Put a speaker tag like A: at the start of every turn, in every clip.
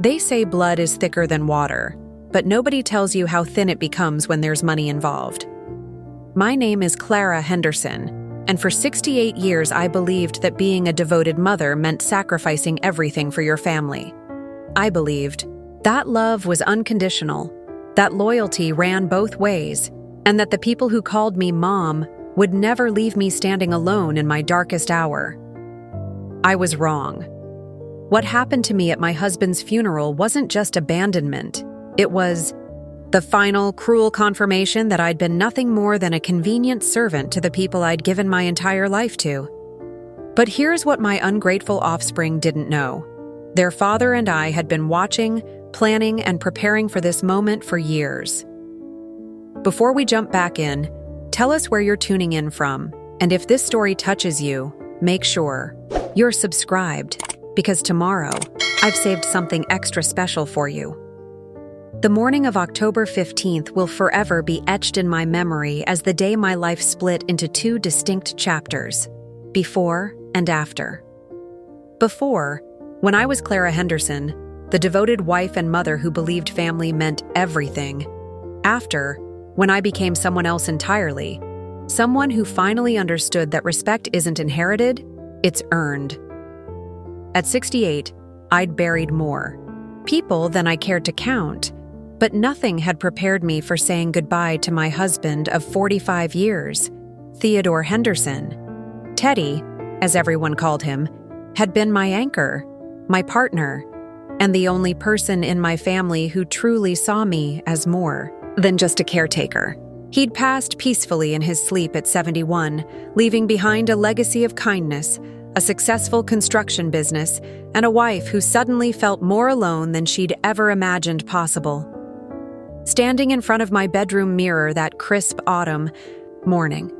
A: They say blood is thicker than water, but nobody tells you how thin it becomes when there's money involved. My name is Clara Henderson, and for 68 years I believed that being a devoted mother meant sacrificing everything for your family. I believed that love was unconditional, that loyalty ran both ways, and that the people who called me mom would never leave me standing alone in my darkest hour. I was wrong. What happened to me at my husband's funeral wasn't just abandonment. It was the final, cruel confirmation that I'd been nothing more than a convenient servant to the people I'd given my entire life to. But here's what my ungrateful offspring didn't know. Their father and I had been watching, planning, and preparing for this moment for years. Before we jump back in, tell us where you're tuning in from, and if this story touches you, make sure you're subscribed, because tomorrow, I've saved something extra special for you. The morning of October 15th will forever be etched in my memory as the day my life split into two distinct chapters, before and after. Before, when I was Clara Henderson, the devoted wife and mother who believed family meant everything. After, when I became someone else entirely, someone who finally understood that respect isn't inherited, it's earned. At 68, I'd buried more people than I cared to count, but nothing had prepared me for saying goodbye to my husband of 45 years, Theodore Henderson. Teddy, as everyone called him, had been my anchor, my partner, and the only person in my family who truly saw me as more than just a caretaker. He'd passed peacefully in his sleep at 71, leaving behind a legacy of kindness, a successful construction business, and a wife who suddenly felt more alone than she'd ever imagined possible. Standing in front of my bedroom mirror that crisp autumn morning,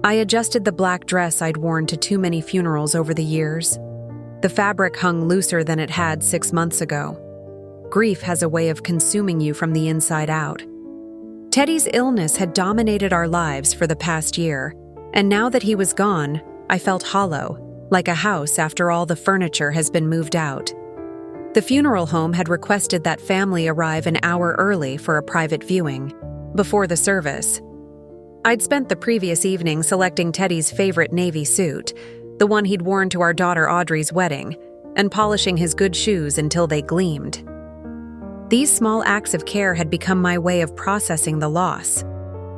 A: I adjusted the black dress I'd worn to too many funerals over the years. The fabric hung looser than it had 6 months ago. Grief has a way of consuming you from the inside out. Teddy's illness had dominated our lives for the past year, and now that he was gone, I felt hollow, like a house after all the furniture has been moved out. The funeral home had requested that family arrive an hour early for a private viewing, before the service. I'd spent the previous evening selecting Teddy's favorite navy suit, the one he'd worn to our daughter Audrey's wedding, and polishing his good shoes until they gleamed. These small acts of care had become my way of processing the loss.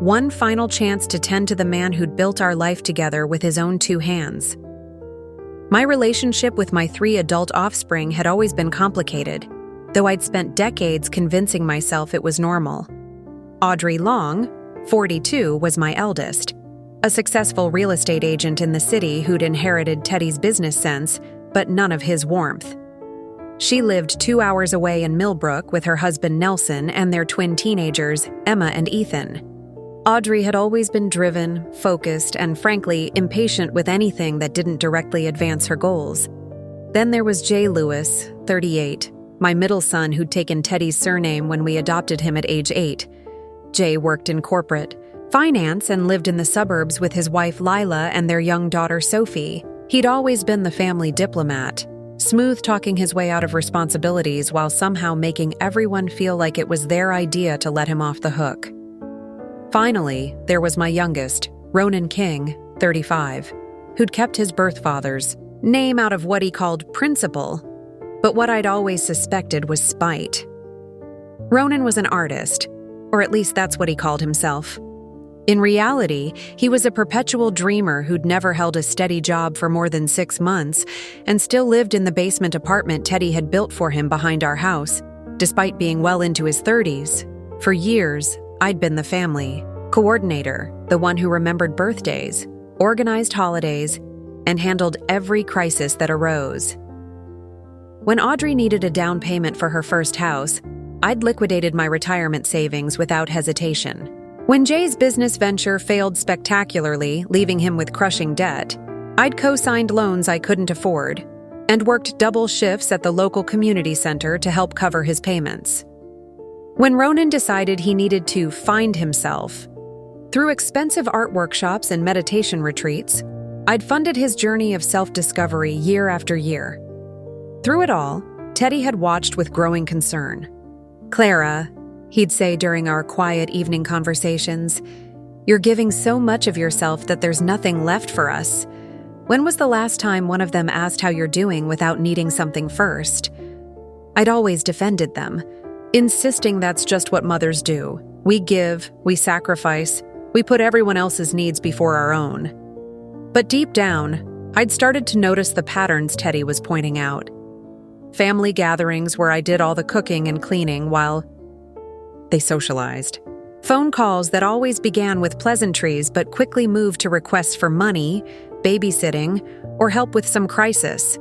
A: One final chance to tend to the man who'd built our life together with his own 2 hands. My relationship with my 3 adult offspring had always been complicated, though I'd spent decades convincing myself it was normal. Audrey Long, 42, was my eldest, a successful real estate agent in the city who'd inherited Teddy's business sense, but none of his warmth. She lived 2 hours away in Millbrook with her husband Nelson and their twin teenagers, Emma and Ethan. Audrey had always been driven, focused, and frankly, impatient with anything that didn't directly advance her goals. Then there was Jay Lewis, 38, my middle son who'd taken Teddy's surname when we adopted him at age 8. Jay worked in corporate finance and lived in the suburbs with his wife Lila and their young daughter Sophie. He'd always been the family diplomat, smooth-talking his way out of responsibilities while somehow making everyone feel like it was their idea to let him off the hook. Finally, there was my youngest, Ronan King, 35, who'd kept his birth father's name out of what he called principle, but what I'd always suspected was spite. Ronan was an artist, or at least that's what he called himself. In reality, he was a perpetual dreamer who'd never held a steady job for more than 6 months and still lived in the basement apartment Teddy had built for him behind our house, despite being well into his 30s. For years, I'd been the family coordinator, the one who remembered birthdays, organized holidays, and handled every crisis that arose. When Audrey needed a down payment for her first house, I'd liquidated my retirement savings without hesitation. When Jay's business venture failed spectacularly, leaving him with crushing debt, I'd co-signed loans I couldn't afford and worked double shifts at the local community center to help cover his payments. When Ronan decided he needed to find himself, through expensive art workshops and meditation retreats, I'd funded his journey of self-discovery year after year. Through it all, Teddy had watched with growing concern. "Clara," he'd say during our quiet evening conversations, "you're giving so much of yourself that there's nothing left for us. When was the last time one of them asked how you're doing without needing something first?" I'd always defended them, insisting that's just what mothers do. We give, we sacrifice, we put everyone else's needs before our own. But deep down, I'd started to notice the patterns Teddy was pointing out. Family gatherings where I did all the cooking and cleaning while they socialized. Phone calls that always began with pleasantries but quickly moved to requests for money, babysitting, or help with some crisis.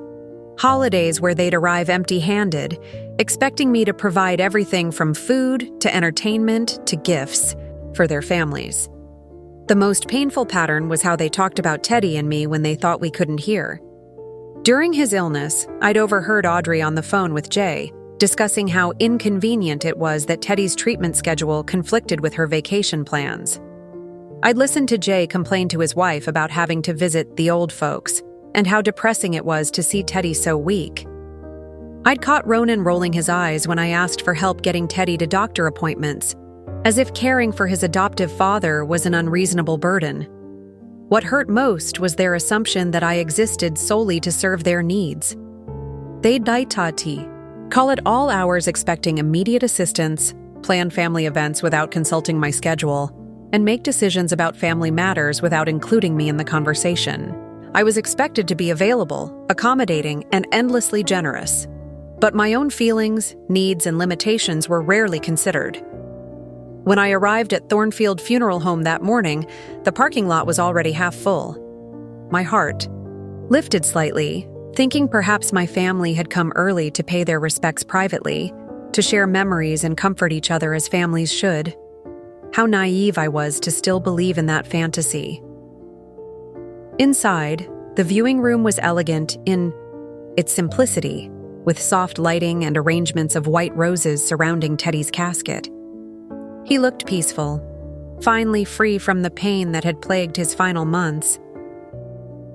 A: Holidays where they'd arrive empty-handed, expecting me to provide everything from food to entertainment to gifts for their families. The most painful pattern was how they talked about Teddy and me when they thought we couldn't hear. During his illness, I'd overheard Audrey on the phone with Jay, discussing how inconvenient it was that Teddy's treatment schedule conflicted with her vacation plans. I'd listened to Jay complain to his wife about having to visit the old folks and how depressing it was to see Teddy so weak. I'd caught Ronan rolling his eyes when I asked for help getting Teddy to doctor appointments, as if caring for his adoptive father was an unreasonable burden. What hurt most was their assumption that I existed solely to serve their needs. They'd call at all hours expecting immediate assistance, plan family events without consulting my schedule, and make decisions about family matters without including me in the conversation. I was expected to be available, accommodating, and endlessly generous. But my own feelings, needs, and limitations were rarely considered. When I arrived at Thornfield Funeral Home that morning, the parking lot was already half full. My heart lifted slightly, thinking perhaps my family had come early to pay their respects privately, to share memories and comfort each other as families should. How naive I was to still believe in that fantasy. Inside, the viewing room was elegant in its simplicity, with soft lighting and arrangements of white roses surrounding Teddy's casket. He looked peaceful, finally free from the pain that had plagued his final months.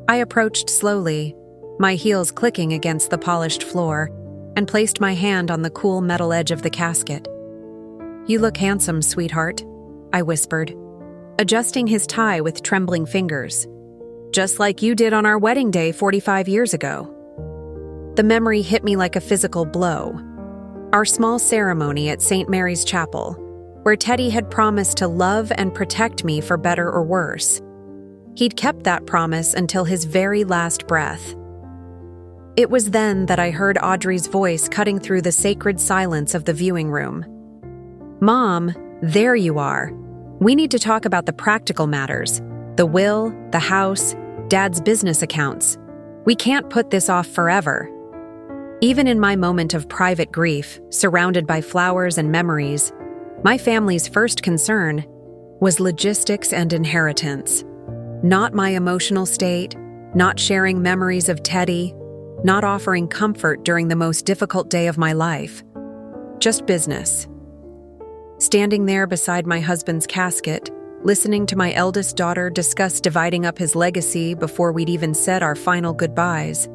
A: I approached slowly, my heels clicking against the polished floor, and placed my hand on the cool metal edge of the casket. "You look handsome, sweetheart," I whispered, adjusting his tie with trembling fingers. "Just like you did on our wedding day 45 years ago." The memory hit me like a physical blow. Our small ceremony at St. Mary's Chapel, where Teddy had promised to love and protect me for better or worse. He'd kept that promise until his very last breath. It was then that I heard Audrey's voice cutting through the sacred silence of the viewing room. "Mom, there you are. We need to talk about the practical matters, the will, the house, Dad's business accounts. We can't put this off forever." Even in my moment of private grief, surrounded by flowers and memories, my family's first concern was logistics and inheritance. Not my emotional state, not sharing memories of Teddy, not offering comfort during the most difficult day of my life. Just business. Standing there beside my husband's casket, listening to my eldest daughter discuss dividing up his legacy before we'd even said our final goodbyes,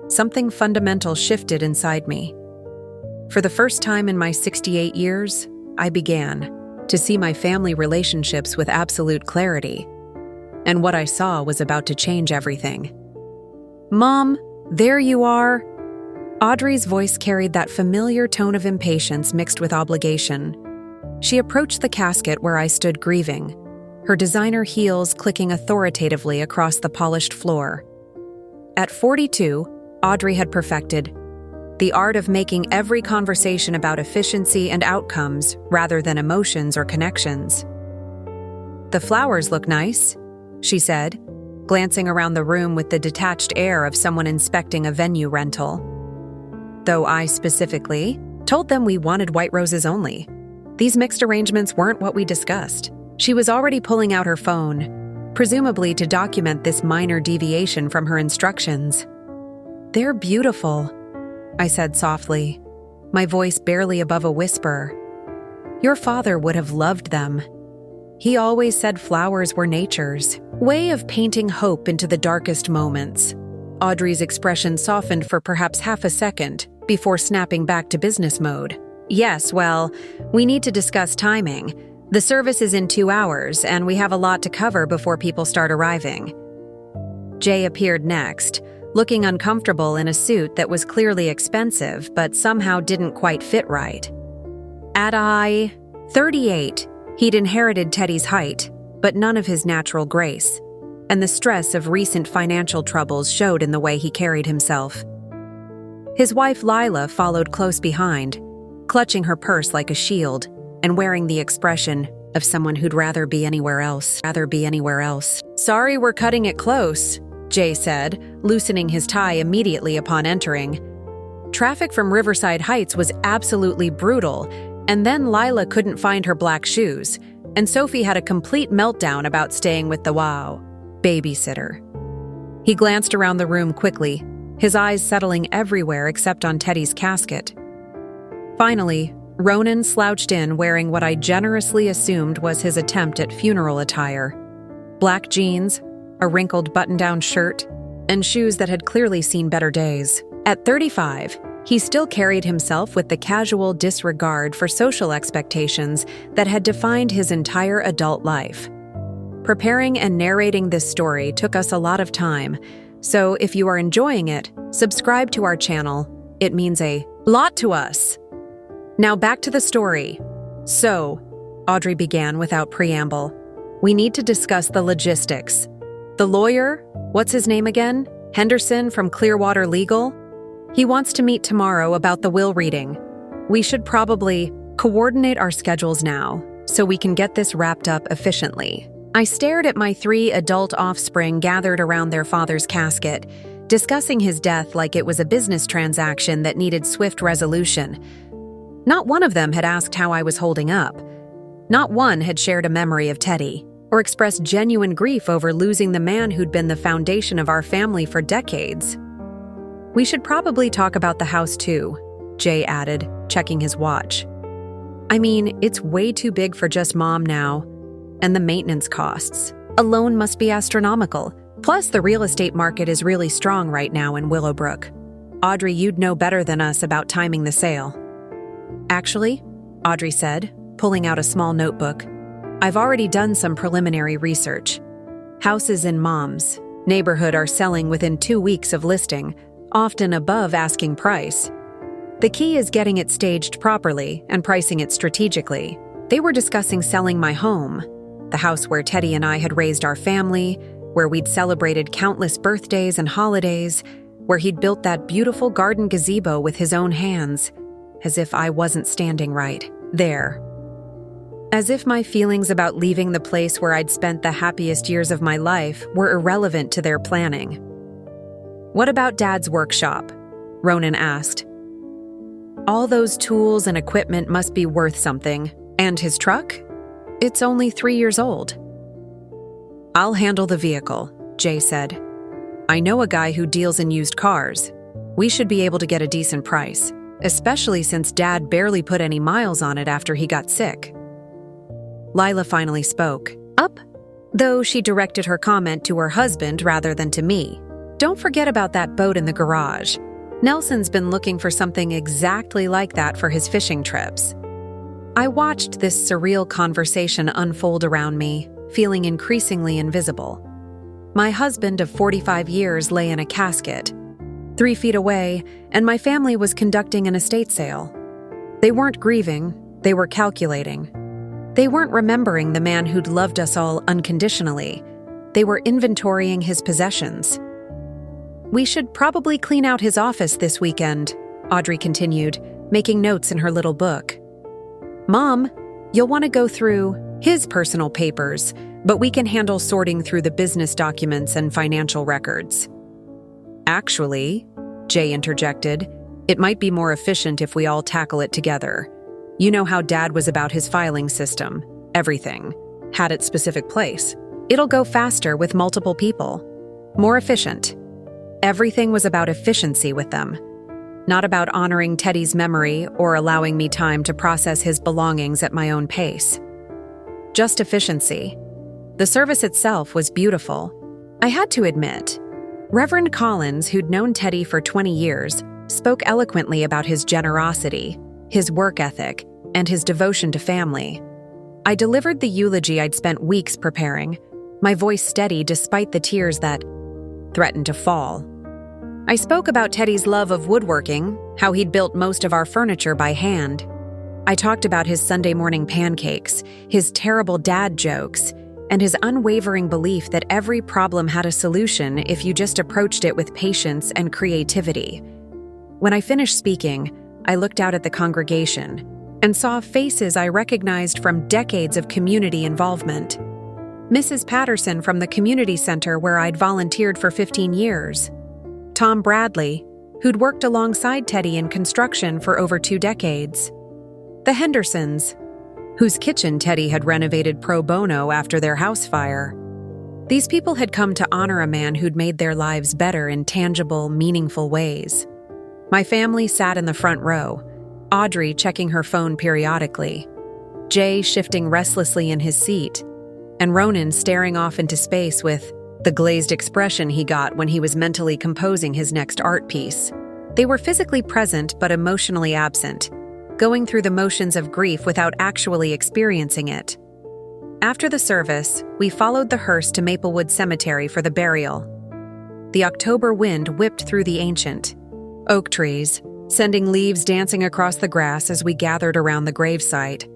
A: something fundamental shifted inside me. For the first time in my 68 years, I began to see my family relationships with absolute clarity. And what I saw was about to change everything. "Mom, there you are." Audrey's voice carried that familiar tone of impatience mixed with obligation. She approached the casket where I stood grieving, her designer heels clicking authoritatively across the polished floor. At 42, Audrey had perfected the art of making every conversation about efficiency and outcomes rather than emotions or connections. "The flowers look nice," she said, glancing around the room with the detached air of someone inspecting a venue rental. Though I specifically told them we wanted white roses only. These mixed arrangements weren't what we discussed. She was already pulling out her phone, presumably to document this minor deviation from her instructions. "They're beautiful," I said softly, my voice barely above a whisper. "Your father would have loved them. He always said flowers were nature's way of painting hope into the darkest moments." Audrey's expression softened for perhaps half a second before snapping back to business mode. Yes, well, we need to discuss timing. The service is in 2 hours, and we have a lot to cover before people start arriving. Jay appeared next, looking uncomfortable in a suit that was clearly expensive but somehow didn't quite fit right. At 38, he'd inherited Teddy's height, but none of his natural grace, and the stress of recent financial troubles showed in the way he carried himself. His wife Lila followed close behind, clutching her purse like a shield and wearing the expression of someone who'd rather be anywhere else. Sorry, we're cutting it close, Jay said, loosening his tie immediately upon entering. Traffic from Riverside Heights was absolutely brutal, and then Lila couldn't find her black shoes, and Sophie had a complete meltdown about staying with the babysitter. He glanced around the room quickly, his eyes settling everywhere except on Teddy's casket. Finally, Ronan slouched in wearing what I generously assumed was his attempt at funeral attire. Black jeans, a wrinkled button-down shirt, and shoes that had clearly seen better days. At 35, he still carried himself with the casual disregard for social expectations that had defined his entire adult life. Preparing and narrating this story took us a lot of time, so if you are enjoying it, subscribe to our channel. It means a lot to us. Now back to the story. So, Audrey began without preamble, we need to discuss the logistics. The lawyer, what's his name again? Henderson from Clearwater Legal? He wants to meet tomorrow about the will reading. We should probably coordinate our schedules now so we can get this wrapped up efficiently. I stared at my 3 adult offspring gathered around their father's casket, discussing his death like it was a business transaction that needed swift resolution. Not one of them had asked how I was holding up. Not one had shared a memory of Teddy, or expressed genuine grief over losing the man who'd been the foundation of our family for decades. We should probably talk about the house too, Jay added, checking his watch. I mean, it's way too big for just Mom now. And the maintenance costs alone must be astronomical. Plus, the real estate market is really strong right now in Willowbrook. Audrey, you'd know better than us about timing the sale. Actually, Audrey said, pulling out a small notebook, I've already done some preliminary research. Houses in Mom's neighborhood are selling within 2 weeks of listing, often above asking price. The key is getting it staged properly and pricing it strategically. They were discussing selling my home, the house where Teddy and I had raised our family, where we'd celebrated countless birthdays and holidays, where he'd built that beautiful garden gazebo with his own hands, as if I wasn't standing right there. As if my feelings about leaving the place where I'd spent the happiest years of my life were irrelevant to their planning. What about Dad's workshop? Ronan asked. All those tools and equipment must be worth something. And his truck? It's only 3 years old. I'll handle the vehicle, Jay said. I know a guy who deals in used cars. We should be able to get a decent price, especially since Dad barely put any miles on it after he got sick. Lila finally spoke up, though she directed her comment to her husband rather than to me. Don't forget about that boat in the garage. Nelson's been looking for something exactly like that for his fishing trips. I watched this surreal conversation unfold around me, feeling increasingly invisible. My husband of 45 years lay in a casket, 3 feet away, and my family was conducting an estate sale. They weren't grieving, they were calculating. They weren't remembering the man who'd loved us all unconditionally. They were inventorying his possessions. We should probably clean out his office this weekend, Audrey continued, making notes in her little book. Mom, you'll want to go through his personal papers, but we can handle sorting through the business documents and financial records. Actually, Jay interjected, it might be more efficient if we all tackle it together. You know how Dad was about his filing system. Everything had its specific place. It'll go faster with multiple people. More efficient. Everything was about efficiency with them. Not about honoring Teddy's memory or allowing me time to process his belongings at my own pace. Just efficiency. The service itself was beautiful. I had to admit, Reverend Collins, who'd known Teddy for 20 years, spoke eloquently about his generosity, his work ethic, and his devotion to family. I delivered the eulogy I'd spent weeks preparing, my voice steady despite the tears that threatened to fall. I spoke about Teddy's love of woodworking, how he'd built most of our furniture by hand. I talked about his Sunday morning pancakes, his terrible dad jokes, and his unwavering belief that every problem had a solution if you just approached it with patience and creativity. When I finished speaking, I looked out at the congregation and saw faces I recognized from decades of community involvement. Mrs. Patterson from the community center where I'd volunteered for 15 years. Tom Bradley, who'd worked alongside Teddy in construction for over 2 decades. The Hendersons, whose kitchen Teddy had renovated pro bono after their house fire. These people had come to honor a man who'd made their lives better in tangible, meaningful ways. My family sat in the front row, Audrey checking her phone periodically, Jay shifting restlessly in his seat, and Ronan staring off into space with the glazed expression he got when he was mentally composing his next art piece. They were physically present but emotionally absent, going through the motions of grief without actually experiencing it. After the service, we followed the hearse to Maplewood Cemetery for the burial. The October wind whipped through the ancient oak trees, sending leaves dancing across the grass as we gathered around the gravesite.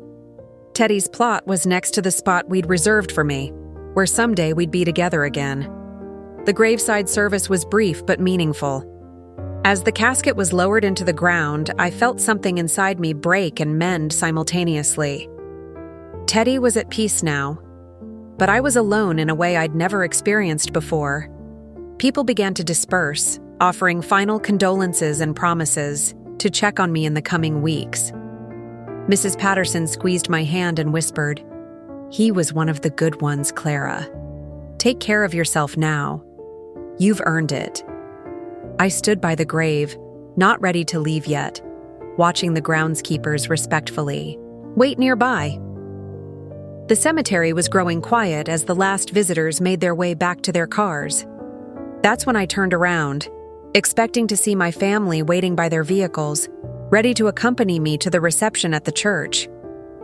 A: Teddy's plot was next to the spot we'd reserved for me, where someday we'd be together again. The graveside service was brief but meaningful. As the casket was lowered into the ground, I felt something inside me break and mend simultaneously. Teddy was at peace now, but I was alone in a way I'd never experienced before. People began to disperse, offering final condolences and promises to check on me in the coming weeks. Mrs. Patterson squeezed my hand and whispered, "He was one of the good ones, Clara. Take care of yourself now. You've earned it." I stood by the grave, not ready to leave yet, watching the groundskeepers respectfully wait nearby. The cemetery was growing quiet as the last visitors made their way back to their cars. That's when I turned around, expecting to see my family waiting by their vehicles, ready to accompany me to the reception at the church.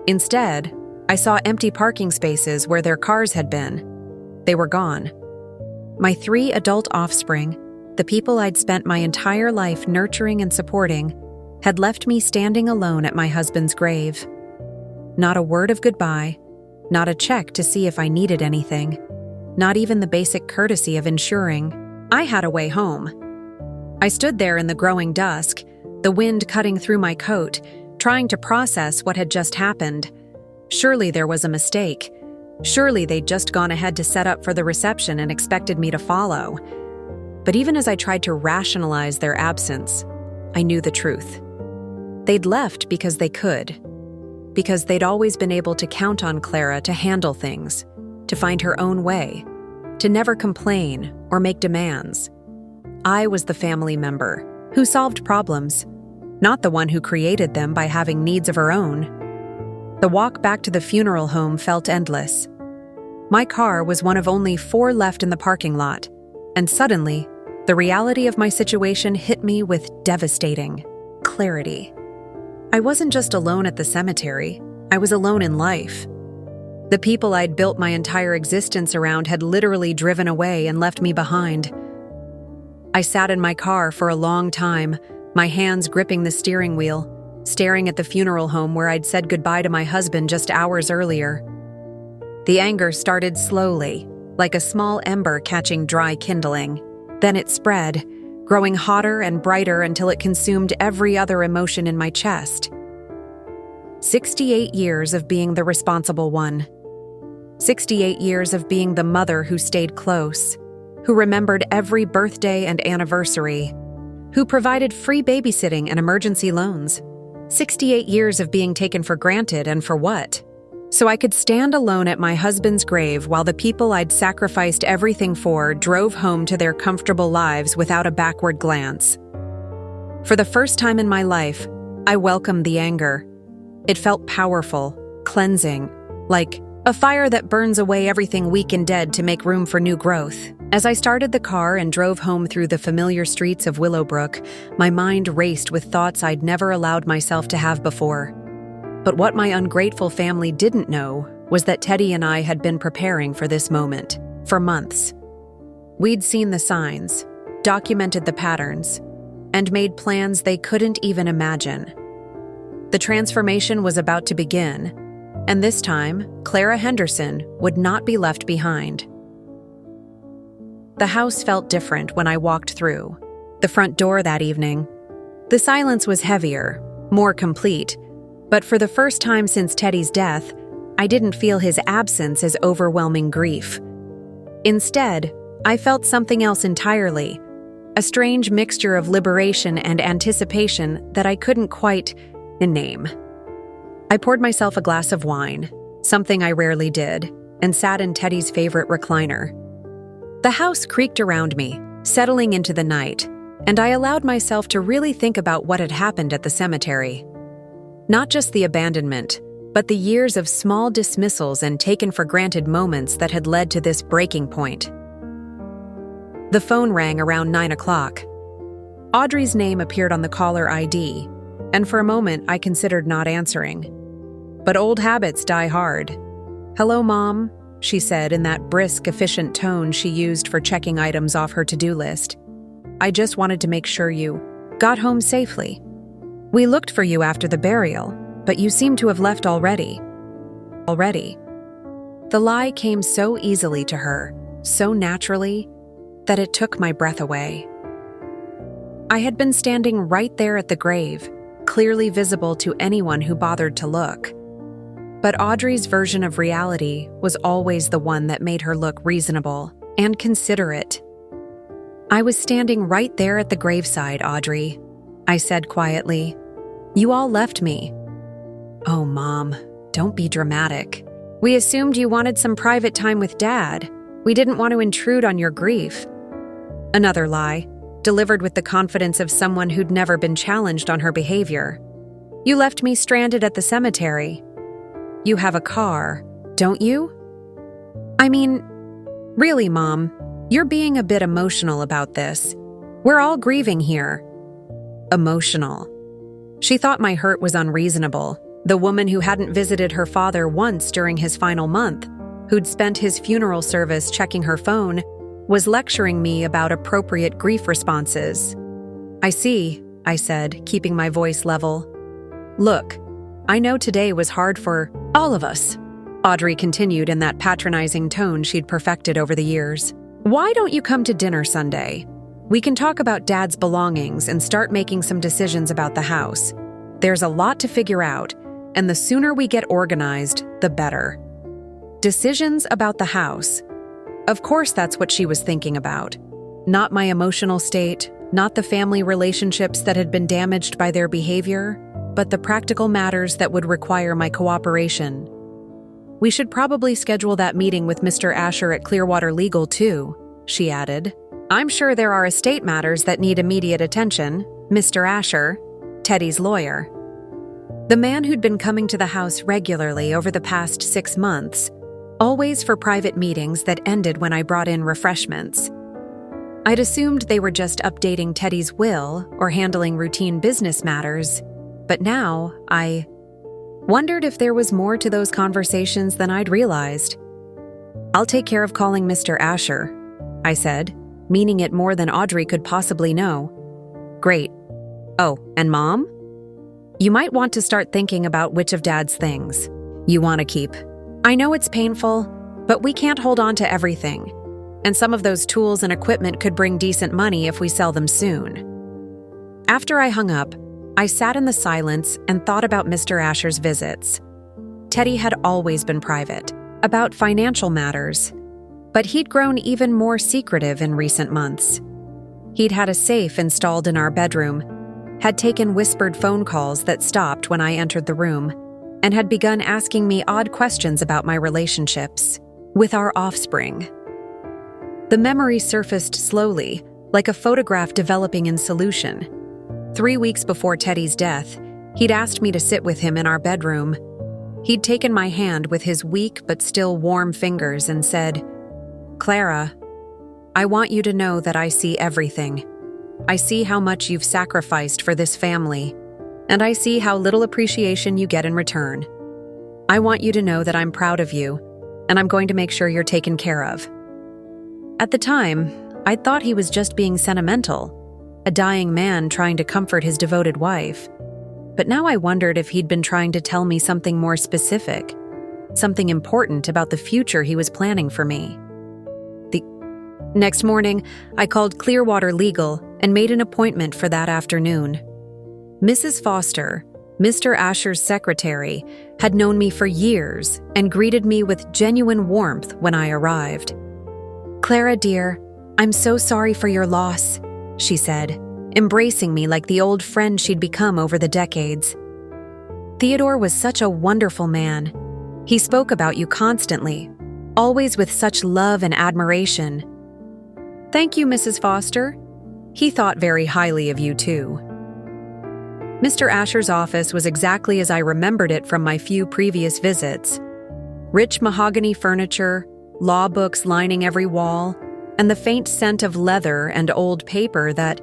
A: Instead, I saw empty parking spaces where their cars had been. They were gone. My 3 adult offspring, the people I'd spent my entire life nurturing and supporting, had left me standing alone at my husband's grave. Not a word of goodbye, not a check to see if I needed anything, not even the basic courtesy of ensuring I had a way home. I stood there in the growing dusk, the wind cutting through my coat, trying to process what had just happened. Surely there was a mistake. Surely they'd just gone ahead to set up for the reception and expected me to follow. But even as I tried to rationalize their absence, I knew the truth. They'd left because they could. Because they'd always been able to count on Clara to handle things, to find her own way, to never complain or make demands. I was the family member who solved problems, not the one who created them by having needs of her own. The walk back to the funeral home felt endless. My car was one of only 4 left in the parking lot, and suddenly, the reality of my situation hit me with devastating clarity. I wasn't just alone at the cemetery, I was alone in life. The people I'd built my entire existence around had literally driven away and left me behind. I sat in my car for a long time, my hands gripping the steering wheel, staring at the funeral home where I'd said goodbye to my husband just hours earlier. The anger started slowly, like a small ember catching dry kindling. Then it spread, growing hotter and brighter until it consumed every other emotion in my chest. 68 years of being the responsible one. 68 years of being the mother who stayed close, who remembered every birthday and anniversary, who provided free babysitting and emergency loans. 68 years of being taken for granted, and for what? So I could stand alone at my husband's grave while the people I'd sacrificed everything for drove home to their comfortable lives without a backward glance. For the first time in my life, I welcomed the anger. It felt powerful, cleansing, like a fire that burns away everything weak and dead to make room for new growth. As I started the car and drove home through the familiar streets of Willowbrook, my mind raced with thoughts I'd never allowed myself to have before. But what my ungrateful family didn't know was that Teddy and I had been preparing for this moment for months. We'd seen the signs, documented the patterns, and made plans they couldn't even imagine. The transformation was about to begin, and this time, Clara Henderson would not be left behind. The house felt different when I walked through the front door that evening. The silence was heavier, more complete, but for the first time since Teddy's death, I didn't feel his absence as overwhelming grief. Instead, I felt something else entirely, a strange mixture of liberation and anticipation that I couldn't quite name. I poured myself a glass of wine, something I rarely did, and sat in Teddy's favorite recliner. The house creaked around me, settling into the night, and I allowed myself to really think about what had happened at the cemetery. Not just the abandonment, but the years of small dismissals and taken-for-granted moments that had led to this breaking point. The phone rang around 9 o'clock. Audrey's name appeared on the caller ID, and for a moment I considered not answering. But old habits die hard. "Hello, Mom," she said in that brisk, efficient tone she used for checking items off her to-do list. "I just wanted to make sure you got home safely. We looked for you after the burial, but you seem to have left already." The lie came so easily to her, so naturally, that it took my breath away. I had been standing right there at the grave, clearly visible to anyone who bothered to look. But Audrey's version of reality was always the one that made her look reasonable and considerate. "I was standing right there at the graveside, Audrey," I said quietly. "You all left me." "Oh, Mom, don't be dramatic. We assumed you wanted some private time with Dad. We didn't want to intrude on your grief." Another lie, delivered with the confidence of someone who'd never been challenged on her behavior. "You left me stranded at the cemetery. You have a car, don't you?" "I mean, really, Mom, you're being a bit emotional about this. We're all grieving here." Emotional. She thought my hurt was unreasonable. The woman who hadn't visited her father once during his final month, who'd spent his funeral service checking her phone, was lecturing me about appropriate grief responses. "I see," I said, keeping my voice level. "Look, I know today was hard for all of us," Audrey continued in that patronizing tone she'd perfected over the years. "Why don't you come to dinner Sunday? We can talk about Dad's belongings and start making some decisions about the house. There's a lot to figure out, and the sooner we get organized, the better." Decisions about the house. Of course that's what she was thinking about. Not my emotional state, not the family relationships that had been damaged by their behavior, but the practical matters that would require my cooperation. "We should probably schedule that meeting with Mr. Asher at Clearwater Legal too," she added. "I'm sure there are estate matters that need immediate attention. Mr. Asher, Teddy's lawyer." The man who'd been coming to the house regularly over the past 6 months, always for private meetings that ended when I brought in refreshments. I'd assumed they were just updating Teddy's will or handling routine business matters, but now I wondered if there was more to those conversations than I'd realized. "I'll take care of calling Mr. Asher," I said, meaning it more than Audrey could possibly know. "Great. Oh, and Mom? You might want to start thinking about which of Dad's things you want to keep. I know it's painful, but we can't hold on to everything. And some of those tools and equipment could bring decent money if we sell them soon." After I hung up, I sat in the silence and thought about Mr. Asher's visits. Teddy had always been private, about financial matters, but he'd grown even more secretive in recent months. He'd had a safe installed in our bedroom, had taken whispered phone calls that stopped when I entered the room, and had begun asking me odd questions about my relationships with our offspring. The memory surfaced slowly, like a photograph developing in solution. 3 weeks before Teddy's death, he'd asked me to sit with him in our bedroom. He'd taken my hand with his weak but still warm fingers and said, "Clara, I want you to know that I see everything. I see how much you've sacrificed for this family, and I see how little appreciation you get in return. I want you to know that I'm proud of you, and I'm going to make sure you're taken care of." At the time, I thought he was just being sentimental, a dying man trying to comfort his devoted wife. But now I wondered if he'd been trying to tell me something more specific, something important about the future he was planning for me. The next morning, I called Clearwater Legal and made an appointment for that afternoon. Mrs. Foster, Mr. Asher's secretary, had known me for years and greeted me with genuine warmth when I arrived. "Clara, dear, I'm so sorry for your loss," she said, embracing me like the old friend she'd become over the decades. "Theodore was such a wonderful man. He spoke about you constantly, always with such love and admiration." "Thank you, Mrs. Foster. He thought very highly of you, too." Mr. Asher's office was exactly as I remembered it from my few previous visits. Rich mahogany furniture, law books lining every wall, and the faint scent of leather and old paper that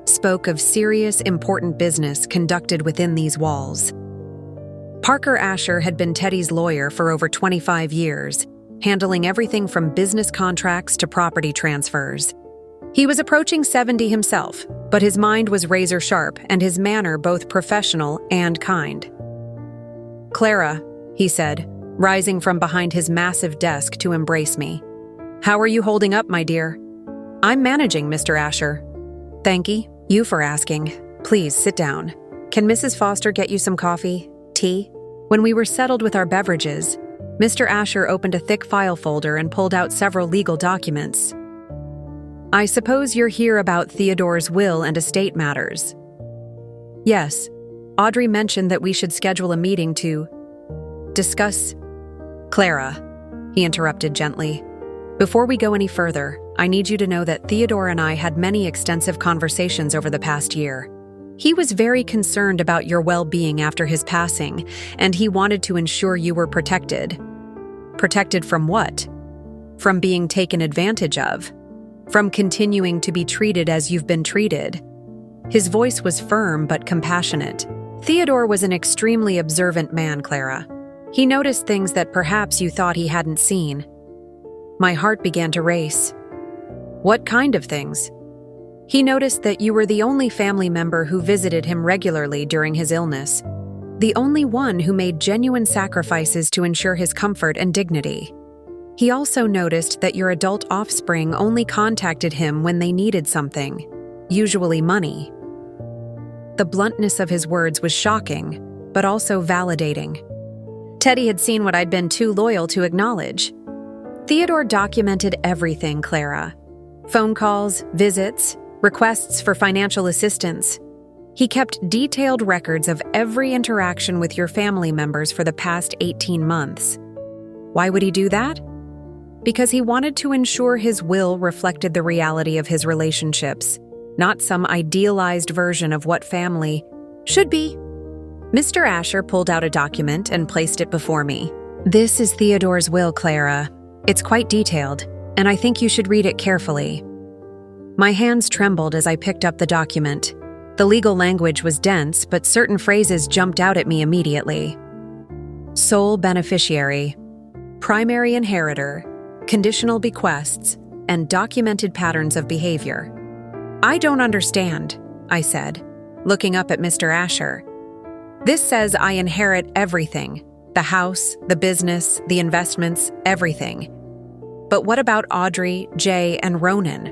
A: spoke of serious, important business conducted within these walls. Parker Asher had been Teddy's lawyer for over 25 years, handling everything from business contracts to property transfers. He was approaching 70 himself, but his mind was razor sharp and his manner both professional and kind. "Clara," he said, rising from behind his massive desk to embrace me. "How are you holding up, my dear?" "I'm managing, Mr. Asher." "Thank you for asking. Please sit down. Can Mrs. Foster get you some coffee? Tea?" When we were settled with our beverages, Mr. Asher opened a thick file folder and pulled out several legal documents. "I suppose you're here about Theodore's will and estate matters." "Yes. Audrey mentioned that we should schedule a meeting to discuss—" "Clara," he interrupted gently, "before we go any further, I need you to know that Theodore and I had many extensive conversations over the past year. He was very concerned about your well-being after his passing, and he wanted to ensure you were protected." "Protected from what?" "From being taken advantage of. From continuing to be treated as you've been treated." His voice was firm but compassionate. "Theodore was an extremely observant man, Clara. He noticed things that perhaps you thought he hadn't seen." My heart began to race. "What kind of things?" "He noticed that you were the only family member who visited him regularly during his illness, the only one who made genuine sacrifices to ensure his comfort and dignity. He also noticed that your adult offspring only contacted him when they needed something, usually money." The bluntness of his words was shocking, but also validating. Teddy had seen what I'd been too loyal to acknowledge. Theodore documented everything, Clara. Phone calls, visits, requests for financial assistance. He kept detailed records of every interaction with your family members for the past 18 months. Why would he do that? Because he wanted to ensure his will reflected the reality of his relationships, not some idealized version of what family should be. Mr. Asher pulled out a document and placed it before me. "This is Theodore's will, Clara. It's quite detailed, and I think you should read it carefully." My hands trembled as I picked up the document. The legal language was dense, but certain phrases jumped out at me immediately. Sole beneficiary, primary inheritor, conditional bequests, and documented patterns of behavior. "I don't understand," I said, looking up at Mr. Asher. "This says I inherit everything, the house, the business, the investments, everything. But what about Audrey, Jay, and Ronan?"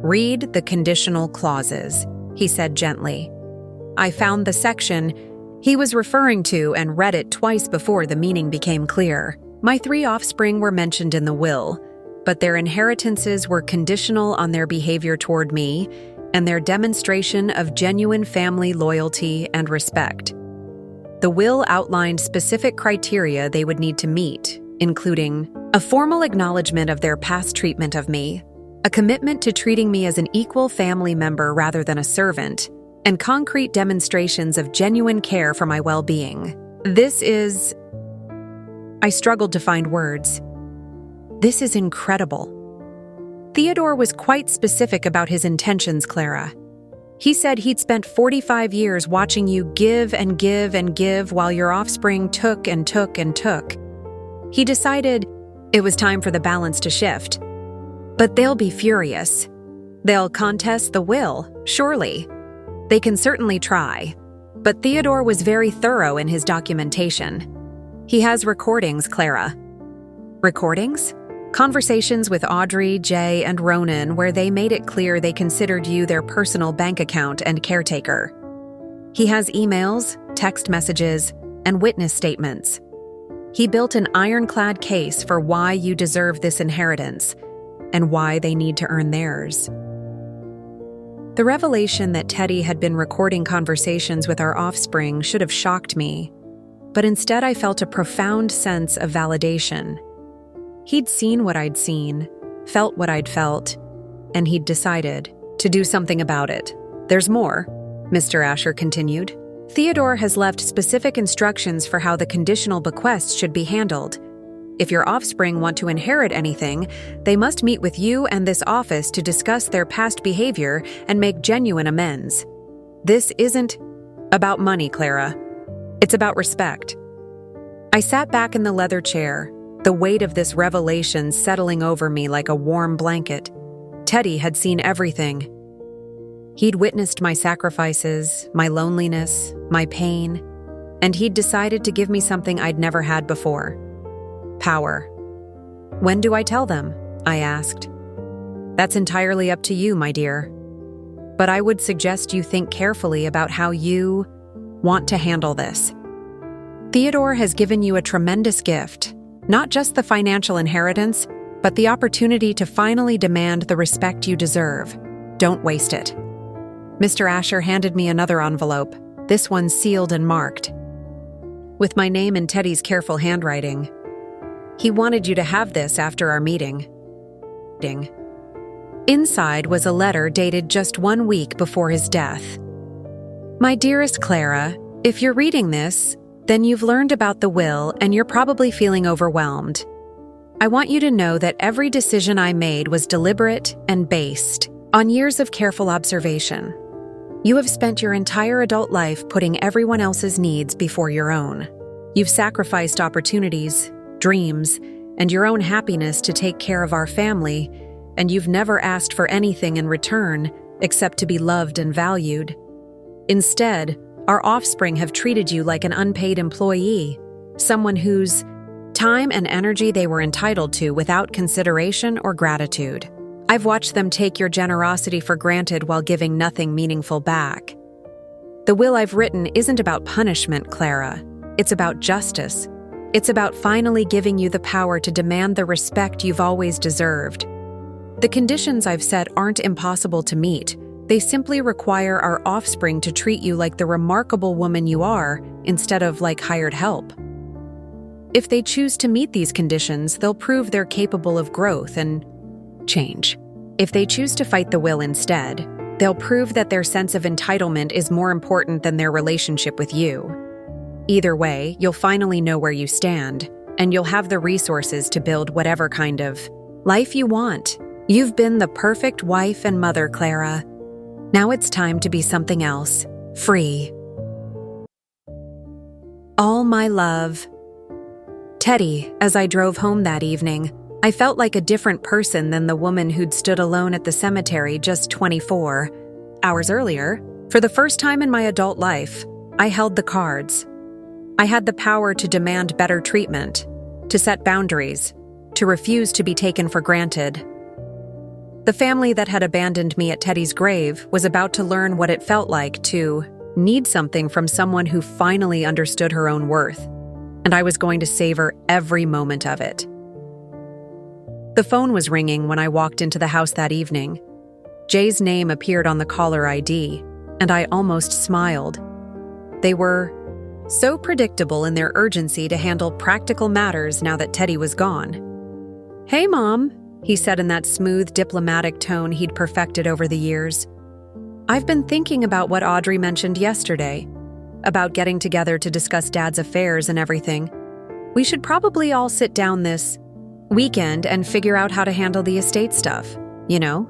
A: "Read the conditional clauses," he said gently. I found the section he was referring to and read it twice before the meaning became clear. My 3 offspring were mentioned in the will, but their inheritances were conditional on their behavior toward me and their demonstration of genuine family loyalty and respect. The will outlined specific criteria they would need to meet, including a formal acknowledgement of their past treatment of me, a commitment to treating me as an equal family member rather than a servant, and concrete demonstrations of genuine care for my well-being. I struggled to find words. This is incredible. Theodore was quite specific about his intentions, Clara. He said he'd spent 45 years watching you give and give and give while your offspring took and took and took. He decided it was time for the balance to shift. But they'll be furious. They'll contest the will, surely. They can certainly try. But Theodore was very thorough in his documentation. He has recordings, Clara. Recordings? Conversations with Audrey, Jay, and Ronan where they made it clear they considered you their personal bank account and caretaker. He has emails, text messages, and witness statements. He built an ironclad case for why you deserve this inheritance and why they need to earn theirs. The revelation that Teddy had been recording conversations with our offspring should have shocked me, but instead I felt a profound sense of validation. He'd seen what I'd seen, felt what I'd felt, and he'd decided to do something about it. There's more, Mr. Asher continued. Theodore has left specific instructions for how the conditional bequests should be handled. If your offspring want to inherit anything, they must meet with you and this office to discuss their past behavior and make genuine amends. This isn't about money, Clara. It's about respect. I sat back in the leather chair, the weight of this revelation settling over me like a warm blanket. Teddy had seen everything. He'd witnessed my sacrifices, my loneliness, my pain, and he'd decided to give me something I'd never had before. Power. When do I tell them? I asked. That's entirely up to you, my dear. But I would suggest you think carefully about how you want to handle this. Theodore has given you a tremendous gift. Not just the financial inheritance, but the opportunity to finally demand the respect you deserve. Don't waste it. Mr. Asher handed me another envelope, this one sealed and marked, with my name in Teddy's careful handwriting. He wanted you to have this after our meeting. Inside was a letter dated just 1 week before his death. My dearest Clara, if you're reading this, then you've learned about the will and you're probably feeling overwhelmed. I want you to know that every decision I made was deliberate and based on years of careful observation. You have spent your entire adult life putting everyone else's needs before your own. You've sacrificed opportunities, dreams, and your own happiness to take care of our family, and you've never asked for anything in return except to be loved and valued. Instead, our offspring have treated you like an unpaid employee, someone whose time and energy they were entitled to without consideration or gratitude. I've watched them take your generosity for granted while giving nothing meaningful back. The will I've written isn't about punishment, Clara. It's about justice. It's about finally giving you the power to demand the respect you've always deserved. The conditions I've set aren't impossible to meet. They simply require our offspring to treat you like the remarkable woman you are, instead of like hired help. If they choose to meet these conditions, they'll prove they're capable of growth and change. If they choose to fight the will instead, they'll prove that their sense of entitlement is more important than their relationship with you. Either way, you'll finally know where you stand, and you'll have the resources to build whatever kind of life you want. You've been the perfect wife and mother, Clara. Now it's time to be something else, free. All my love. Teddy, as I drove home that evening, I felt like a different person than the woman who'd stood alone at the cemetery just 24 hours earlier. For the first time in my adult life, I held the cards. I had the power to demand better treatment, to set boundaries, to refuse to be taken for granted. The family that had abandoned me at Teddy's grave was about to learn what it felt like to need something from someone who finally understood her own worth, and I was going to savor every moment of it. The phone was ringing when I walked into the house that evening. Jay's name appeared on the caller ID, and I almost smiled. They were so predictable in their urgency to handle practical matters now that Teddy was gone. "Hey, Mom," he said in that smooth, diplomatic tone he'd perfected over the years. "I've been thinking about what Audrey mentioned yesterday, about getting together to discuss Dad's affairs and everything. We should probably all sit down this weekend and figure out how to handle the estate stuff. you know?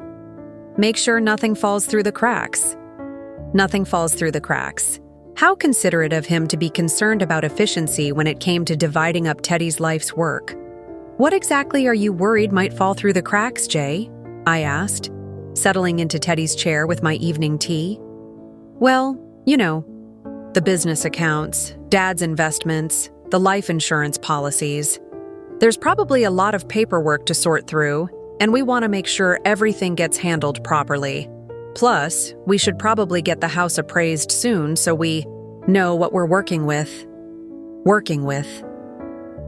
A: Make sure nothing falls through the cracks. Nothing falls through the cracks. How considerate of him to be concerned about efficiency when it came to dividing up Teddy's life's work. What exactly are you worried might fall through the cracks, Jay? I asked, settling into Teddy's chair with my evening tea. Well, you know, the business accounts, Dad's investments, the life insurance policies. There's probably a lot of paperwork to sort through, and we want to make sure everything gets handled properly. Plus, we should probably get the house appraised soon so we know what we're working with.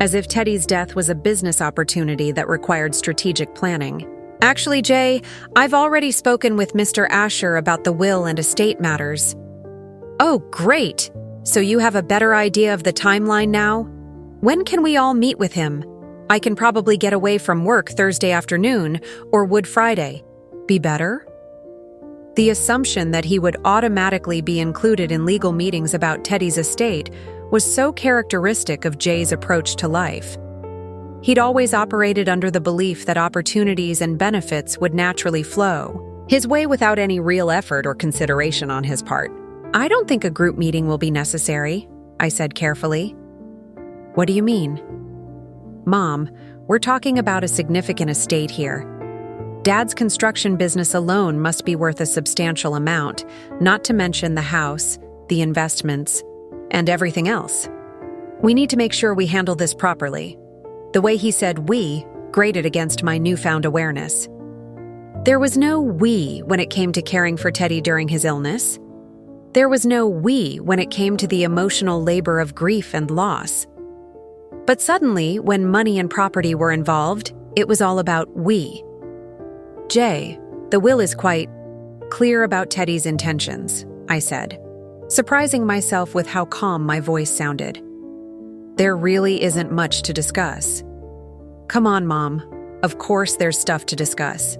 A: As if Teddy's death was a business opportunity that required strategic planning. Actually, Jay, I've already spoken with Mr. Asher about the will and estate matters. Oh, great! So you have a better idea of the timeline now? When can we all meet with him? I can probably get away from work Thursday afternoon, or would Friday be better? The assumption that he would automatically be included in legal meetings about Teddy's estate was so characteristic of Jay's approach to life. He'd always operated under the belief that opportunities and benefits would naturally flow, his way without any real effort or consideration on his part. I don't think a group meeting will be necessary, I said carefully. What do you mean? Mom, we're talking about a significant estate here. Dad's construction business alone must be worth a substantial amount, not to mention the house, the investments, and everything else. We need to make sure we handle this properly. The way he said "we" grated against my newfound awareness. There was no "we" when it came to caring for Teddy during his illness. There was no "we" when it came to the emotional labor of grief and loss. But suddenly, when money and property were involved, it was all about "we." Jay, the will is quite clear about Teddy's intentions, I said, surprising myself with how calm my voice sounded. There really isn't much to discuss. Come on, Mom. Of course there's stuff to discuss.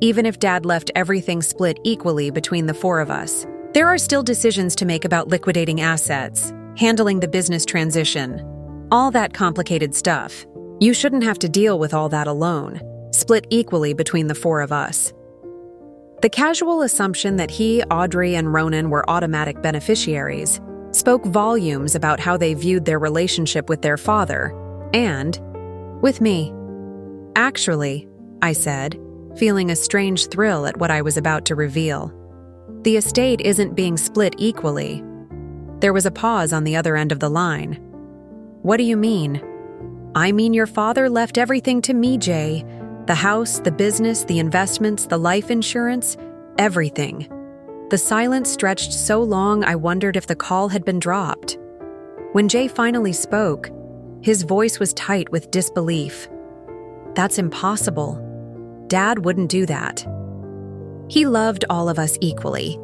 A: Even if Dad left everything split equally between the four of us, there are still decisions to make about liquidating assets, handling the business transition, all that complicated stuff. You shouldn't have to deal with all that alone, split equally between the four of us. The casual assumption that he, Audrey, and Ronan were automatic beneficiaries spoke volumes about how they viewed their relationship with their father and with me. Actually, I said, feeling a strange thrill at what I was about to reveal. The estate isn't being split equally. There was a pause on the other end of the line. What do you mean? I mean your father left everything to me, Jay. The house, the business, the investments, the life insurance, everything. The silence stretched so long I wondered if the call had been dropped. When Jay finally spoke, his voice was tight with disbelief. That's impossible. Dad wouldn't do that. He loved all of us equally.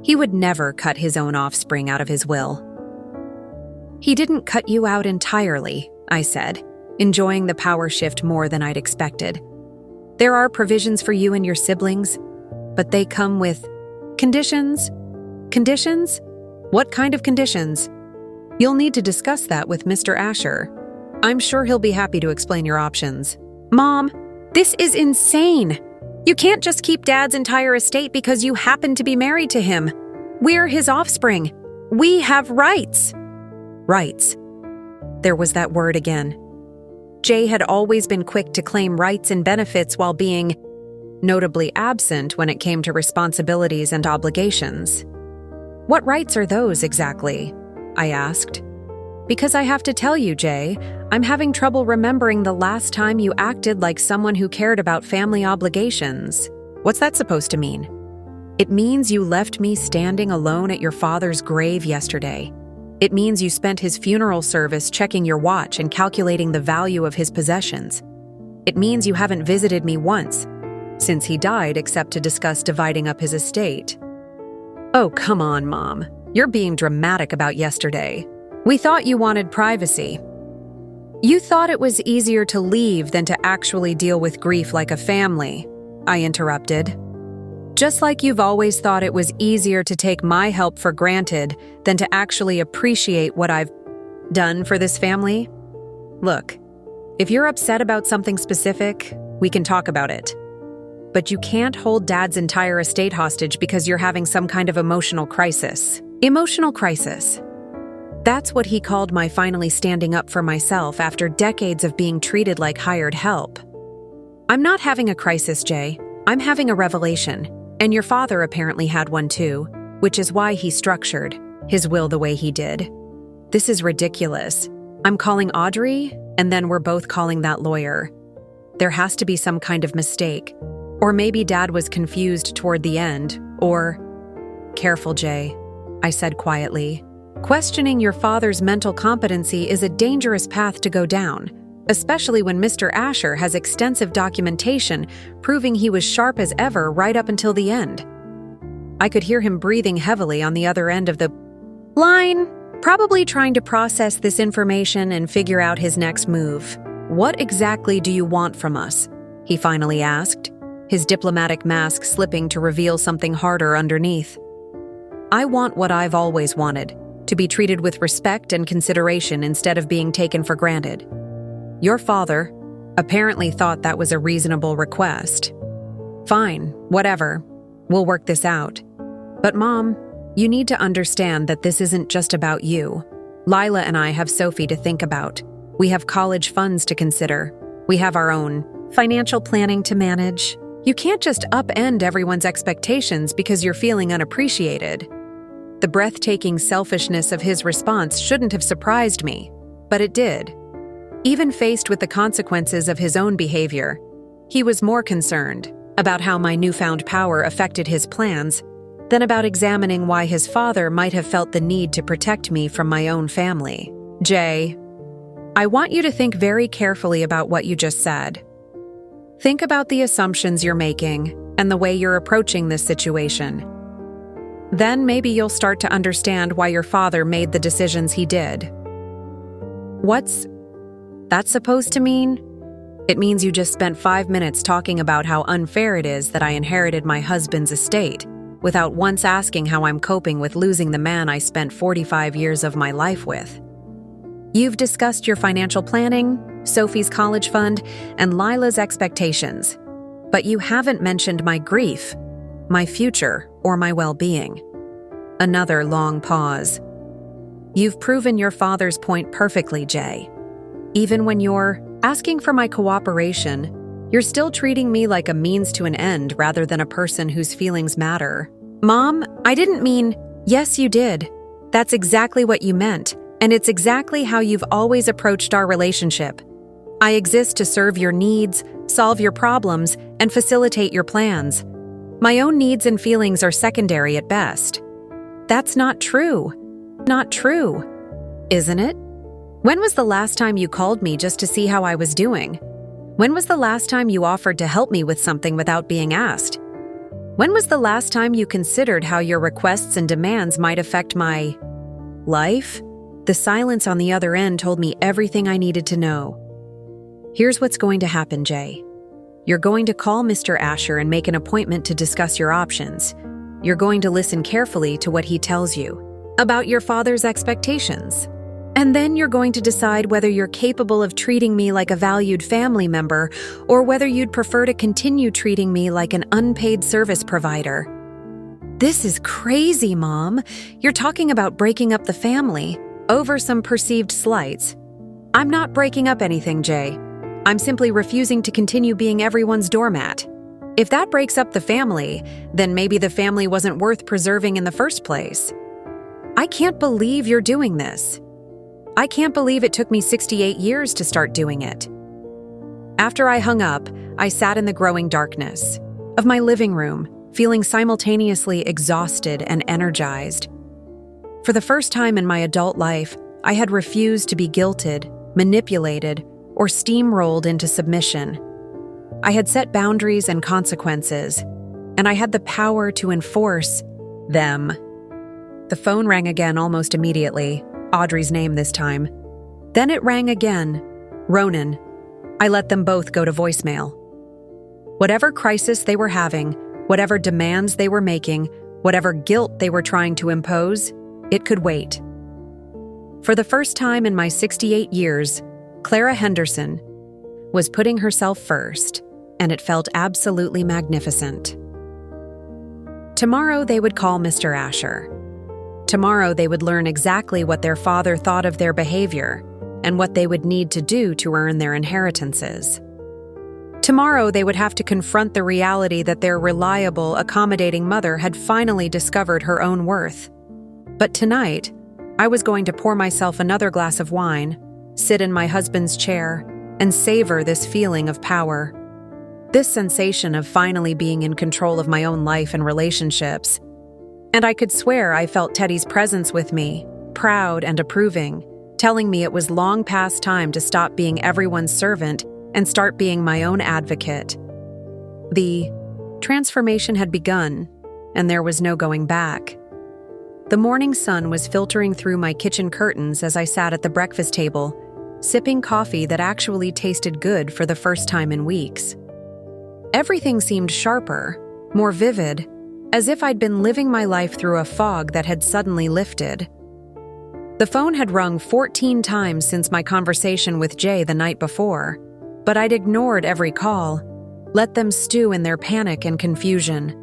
A: He would never cut his own offspring out of his will. He didn't cut you out entirely, I said, enjoying the power shift more than I'd expected. There are provisions for you and your siblings, but they come with conditions. Conditions? What kind of conditions? You'll need to discuss that with Mr. Asher. I'm sure he'll be happy to explain your options. Mom, this is insane. You can't just keep Dad's entire estate because you happen to be married to him. We're his offspring. We have rights. Rights. There was that word again. Jay had always been quick to claim rights and benefits while being notably absent when it came to responsibilities and obligations. What rights are those exactly? I asked. Because I have to tell you, Jay, I'm having trouble remembering the last time you acted like someone who cared about family obligations. What's that supposed to mean? It means you left me standing alone at your father's grave yesterday. It means you spent his funeral service checking your watch and calculating the value of his possessions. It means you haven't visited me once since he died except to discuss dividing up his estate. Oh, come on, Mom. You're being dramatic about yesterday. We thought you wanted privacy. You thought it was easier to leave than to actually deal with grief like a family, I interrupted. Just like you've always thought it was easier to take my help for granted than to actually appreciate what I've done for this family. Look, if you're upset about something specific, we can talk about it. but you can't hold Dad's entire estate hostage because you're having some kind of emotional crisis. Emotional crisis. That's what he called my finally standing up for myself after decades of being treated like hired help. I'm not having a crisis, Jay. I'm having a revelation, and your father apparently had one too, which is why he structured his will the way he did. This is ridiculous. I'm calling Audrey, and then we're both calling that lawyer. There has to be some kind of mistake. Or maybe Dad was confused toward the end, or... Careful, Jay, I said quietly. Questioning your father's mental competency is a dangerous path to go down, especially when Mr. Asher has extensive documentation proving he was sharp as ever right up until the end. I could hear him breathing heavily on the other end of the line, probably trying to process this information and figure out his next move. What exactly do you want from us? He finally asked, his diplomatic mask slipping to reveal something harder underneath. I want what I've always wanted, to be treated with respect and consideration instead of being taken for granted. Your father apparently thought that was a reasonable request. Fine, whatever. We'll work this out. But Mom, you need to understand that this isn't just about you. Lila and I have Sophie to think about. We have college funds to consider. We have our own financial planning to manage. You can't just upend everyone's expectations because you're feeling unappreciated. The breathtaking selfishness of his response shouldn't have surprised me, but it did. Even faced with the consequences of his own behavior, he was more concerned about how my newfound power affected his plans than about examining why his father might have felt the need to protect me from my own family. Jay, I want you to think very carefully about what you just said. Think about the assumptions you're making and the way you're approaching this situation. Then maybe you'll start to understand why your father made the decisions he did. What's that supposed to mean? It means you just spent 5 minutes talking about how unfair it is that I inherited my husband's estate, without once asking how I'm coping with losing the man I spent 45 years of my life with. You've discussed your financial planning, Sophie's college fund, and Lila's expectations, but you haven't mentioned my grief, my future, or my well-being. Another long pause. You've proven your father's point perfectly, Jay. Even when you're asking for my cooperation, you're still treating me like a means to an end rather than a person whose feelings matter. Mom, I didn't mean, yes, you did. That's exactly what you meant, and it's exactly how you've always approached our relationship. I exist to serve your needs, solve your problems, and facilitate your plans. My own needs and feelings are secondary at best. That's not true. Not true, isn't it? When was the last time you called me just to see how I was doing? When was the last time you offered to help me with something without being asked? When was the last time you considered how your requests and demands might affect my life? The silence on the other end told me everything I needed to know. Here's what's going to happen, Jay. You're going to call Mr. Asher and make an appointment to discuss your options. You're going to listen carefully to what he tells you about your father's expectations. And then you're going to decide whether you're capable of treating me like a valued family member or whether you'd prefer to continue treating me like an unpaid service provider. This is crazy, Mom. You're talking about breaking up the family over some perceived slights. I'm not breaking up anything, Jay. I'm simply refusing to continue being everyone's doormat. If that breaks up the family, then maybe the family wasn't worth preserving in the first place. I can't believe you're doing this. I can't believe it took me 68 years to start doing it. After I hung up, I sat in the growing darkness of my living room, feeling simultaneously exhausted and energized. For the first time in my adult life, I had refused to be guilted, manipulated, or steamrolled into submission. I had set boundaries and consequences, and I had the power to enforce them. The phone rang again almost immediately, Audrey's name this time. Then it rang again, Ronan. I let them both go to voicemail. Whatever crisis they were having, whatever demands they were making, whatever guilt they were trying to impose, it could wait. For the first time in my 68 years, Clara Henderson was putting herself first, and it felt absolutely magnificent. Tomorrow they would call Mr. Asher. Tomorrow they would learn exactly what their father thought of their behavior and what they would need to do to earn their inheritances. Tomorrow they would have to confront the reality that their reliable, accommodating mother had finally discovered her own worth. But tonight, I was going to pour myself another glass of wine, sit in my husband's chair, and savor this feeling of power. This sensation of finally being in control of my own life and relationships. And I could swear I felt Teddy's presence with me, proud and approving, telling me it was long past time to stop being everyone's servant and start being my own advocate. The transformation had begun, and there was no going back. The morning sun was filtering through my kitchen curtains as I sat at the breakfast table, sipping coffee that actually tasted good for the first time in weeks. Everything seemed sharper, more vivid, as if I'd been living my life through a fog that had suddenly lifted. The phone had rung 14 times since my conversation with Jay the night before, but I'd ignored every call, let them stew in their panic and confusion.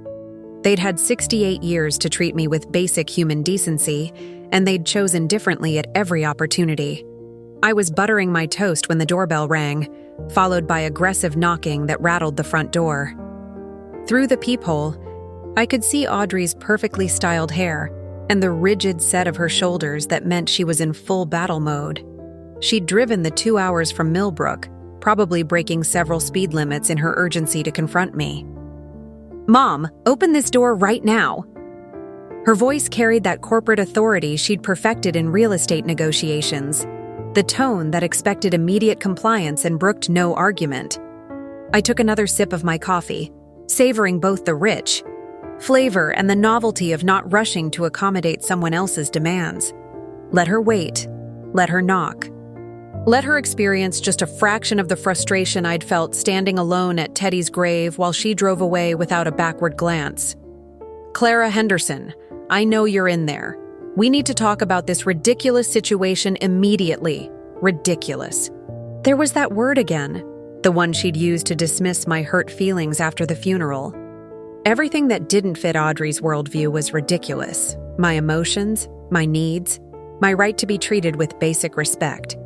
A: They'd had 68 years to treat me with basic human decency, and they'd chosen differently at every opportunity. I was buttering my toast when the doorbell rang, followed by aggressive knocking that rattled the front door. Through the peephole, I could see Audrey's perfectly styled hair and the rigid set of her shoulders that meant she was in full battle mode. She'd driven the 2 hours from Millbrook, probably breaking several speed limits in her urgency to confront me. "Mom, open this door right now." Her voice carried that corporate authority she'd perfected in real estate negotiations, the tone that expected immediate compliance and brooked no argument. I took another sip of my coffee, savoring both the rich flavor and the novelty of not rushing to accommodate someone else's demands. Let her wait. Let her knock. Let her experience just a fraction of the frustration I'd felt standing alone at Teddy's grave while she drove away without a backward glance. "Clara Henderson, I know you're in there. We need to talk about this ridiculous situation immediately." Ridiculous. There was that word again, the one she'd used to dismiss my hurt feelings after the funeral. Everything that didn't fit Audrey's worldview was ridiculous. My emotions, my needs, my right to be treated with basic respect.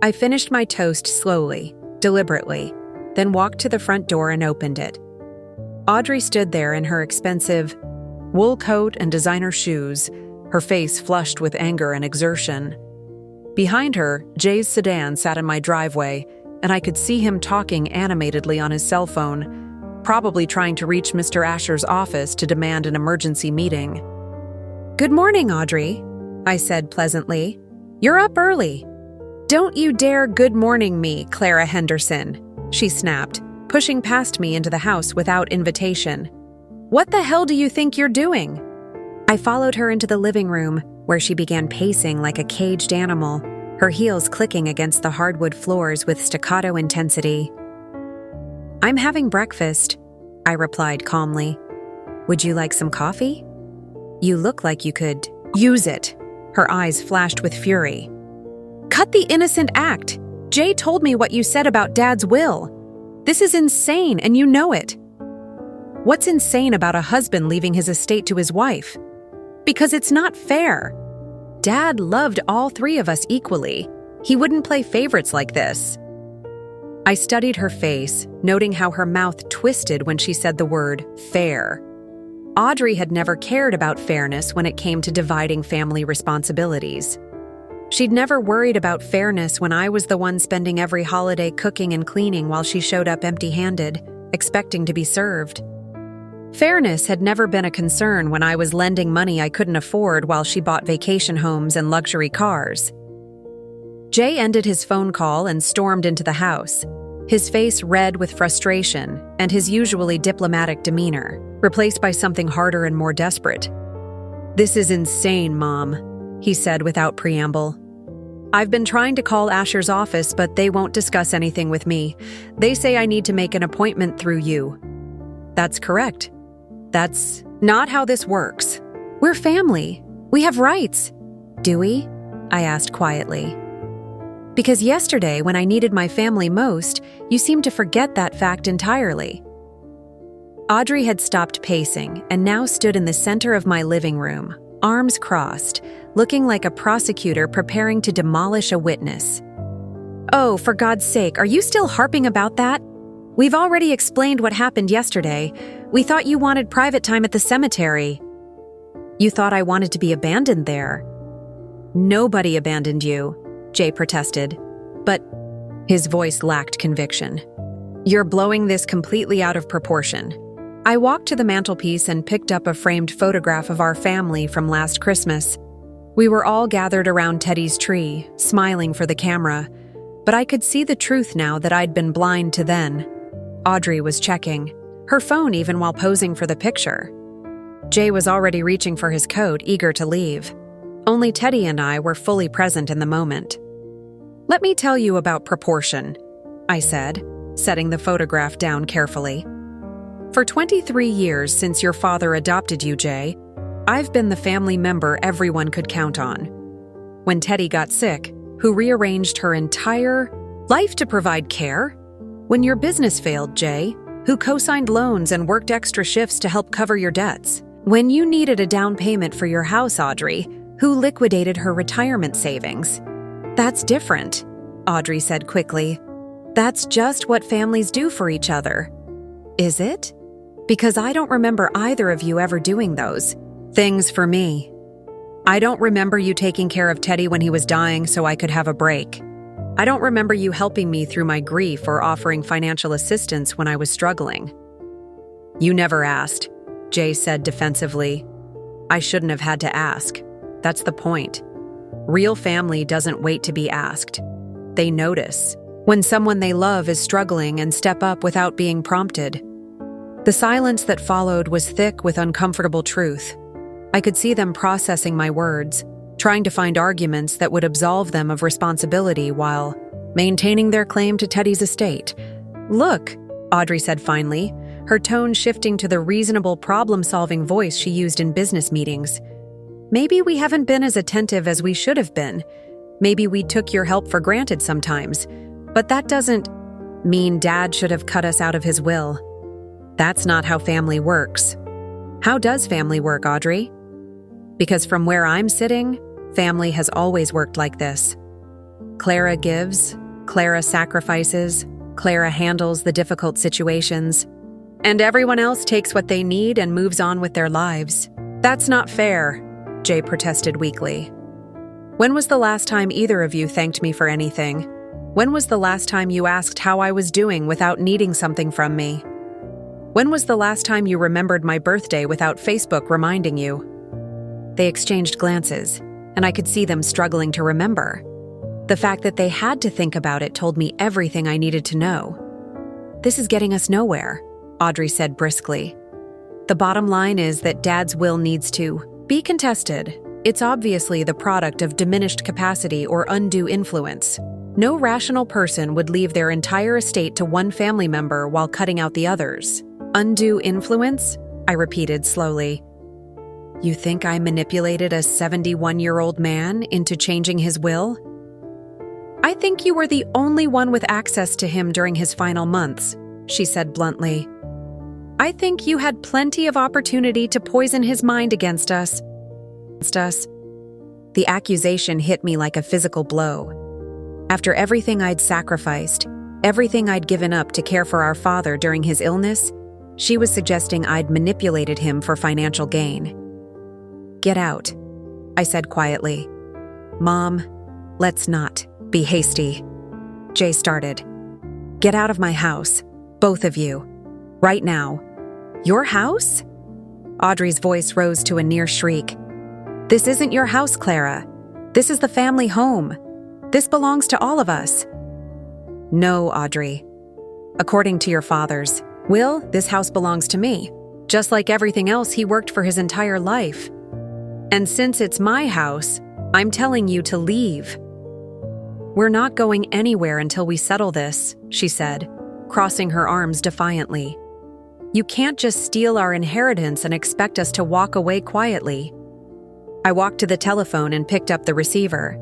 A: I finished my toast slowly, deliberately, then walked to the front door and opened it. Audrey stood there in her expensive wool coat and designer shoes, her face flushed with anger and exertion. Behind her, Jay's sedan sat in my driveway, and I could see him talking animatedly on his cell phone, probably trying to reach Mr. Asher's office to demand an emergency meeting. "Good morning, Audrey," I said pleasantly. "You're up early." "Don't you dare good morning me, Clara Henderson," she snapped, pushing past me into the house without invitation. "What the hell do you think you're doing?" I followed her into the living room, where she began pacing like a caged animal, her heels clicking against the hardwood floors with staccato intensity. "I'm having breakfast," I replied calmly. "Would you like some coffee?" "You look like you could use it." Her eyes flashed with fury. "Cut the innocent act. Jay told me what you said about Dad's will. This is insane, and you know it." "What's insane about a husband leaving his estate to his wife?" "Because it's not fair. Dad loved all three of us equally. He wouldn't play favorites like this." I studied her face, noting how her mouth twisted when she said the word fair. Audrey had never cared about fairness when it came to dividing family responsibilities. She'd never worried about fairness when I was the one spending every holiday cooking and cleaning while she showed up empty-handed, expecting to be served. Fairness had never been a concern when I was lending money I couldn't afford while she bought vacation homes and luxury cars. Jay ended his phone call and stormed into the house, his face red with frustration and his usually diplomatic demeanor, replaced by something harder and more desperate. "This is insane, Mom," he said without preamble. "I've been trying to call Asher's office, but they won't discuss anything with me. They say I need to make an appointment through you." "That's correct. That's not how this works. We're family. We have rights." "Do we?" I asked quietly. Because yesterday, when I needed my family most, you seemed to forget that fact entirely. Audrey had stopped pacing and now stood in the center of my living room, arms crossed, looking like a prosecutor preparing to demolish a witness. Oh, for God's sake, are you still harping about that? We've already explained what happened yesterday. We thought you wanted private time at the cemetery. You thought I wanted to be abandoned there. Nobody abandoned you, Jay protested, but his voice lacked conviction. You're blowing this completely out of proportion. I walked to the mantelpiece and picked up a framed photograph of our family from last Christmas. We were all gathered around Teddy's tree, smiling for the camera, but I could see the truth now that I'd been blind to then. Audrey was checking her phone even while posing for the picture. Jay was already reaching for his coat, eager to leave. Only Teddy and I were fully present in the moment. Let me tell you about proportion, I said, setting the photograph down carefully. For 23 years since your father adopted you, Jay, I've been the family member everyone could count on. When Teddy got sick, who rearranged her entire life to provide care? When your business failed, Jay, who co-signed loans and worked extra shifts to help cover your debts? When you needed a down payment for your house, Audrey, who liquidated her retirement savings? That's different, Audrey said quickly. That's just what families do for each other. Is it? Because I don't remember either of you ever doing those things for me. I don't remember you taking care of Teddy when he was dying so I could have a break. I don't remember you helping me through my grief or offering financial assistance when I was struggling. You never asked, Jay said defensively. I shouldn't have had to ask. That's the point. Real family doesn't wait to be asked. They notice when someone they love is struggling and step up without being prompted. The silence that followed was thick with uncomfortable truth. I could see them processing my words, trying to find arguments that would absolve them of responsibility while maintaining their claim to Teddy's estate. Look, Audrey said finally, her tone shifting to the reasonable problem-solving voice she used in business meetings. Maybe we haven't been as attentive as we should have been. Maybe we took your help for granted sometimes. But that doesn't mean Dad should have cut us out of his will. That's not how family works. How does family work, Audrey? Because from where I'm sitting, family has always worked like this. Clara gives, Clara sacrifices, Clara handles the difficult situations, and everyone else takes what they need and moves on with their lives. That's not fair, Jay protested weakly. When was the last time either of you thanked me for anything? When was the last time you asked how I was doing without needing something from me? When was the last time you remembered my birthday without Facebook reminding you? They exchanged glances, and I could see them struggling to remember. The fact that they had to think about it told me everything I needed to know. This is getting us nowhere, Audrey said briskly. The bottom line is that Dad's will needs to be contested. It's obviously the product of diminished capacity or undue influence. No rational person would leave their entire estate to one family member while cutting out the others. Undue influence? I repeated slowly. You think I manipulated a 71-year-old man into changing his will? I think you were the only one with access to him during his final months, she said bluntly. I think you had plenty of opportunity to poison his mind against us. The accusation hit me like a physical blow. After everything I'd sacrificed, everything I'd given up to care for our father during his illness, she was suggesting I'd manipulated him for financial gain. Get out, I said quietly. Mom, let's not be hasty. Jay started. Get out of my house, both of you, right now. Your house? Audrey's voice rose to a near shriek. This isn't your house, Clara. This is the family home. This belongs to all of us. No, Audrey. According to your father's will, this house belongs to me, just like everything else he worked for his entire life. And since it's my house, I'm telling you to leave. We're not going anywhere until we settle this, she said, crossing her arms defiantly. You can't just steal our inheritance and expect us to walk away quietly. I walked to the telephone and picked up the receiver.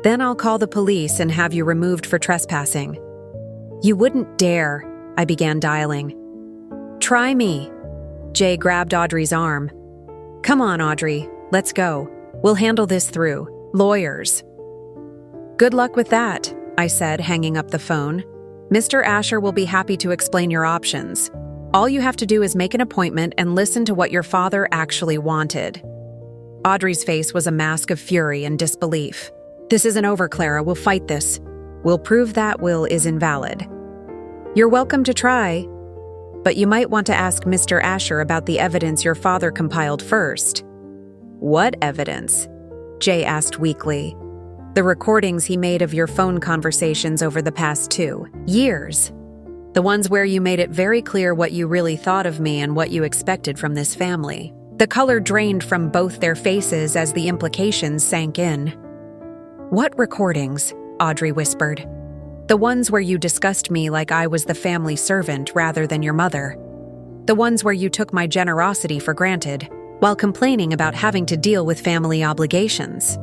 A: Then I'll call the police and have you removed for trespassing." "You wouldn't dare," I began dialing. "Try me." Jay grabbed Audrey's arm. "Come on, Audrey, let's go. We'll handle this through lawyers." "Good luck with that," I said, hanging up the phone. "Mr. Asher will be happy to explain your options. All you have to do is make an appointment and listen to what your father actually wanted." Audrey's face was a mask of fury and disbelief. "This isn't over, Clara. We'll fight this. We'll prove that will is invalid." "You're welcome to try, but you might want to ask Mr. Asher about the evidence your father compiled first." "What evidence?" Jay asked weakly. "The recordings he made of your phone conversations over the past 2 years. The ones where you made it very clear what you really thought of me and what you expected from this family." The color drained from both their faces as the implications sank in. "What recordings?" Audrey whispered. "The ones where you discussed me like I was the family servant rather than your mother. The ones where you took my generosity for granted, while complaining about having to deal with family obligations.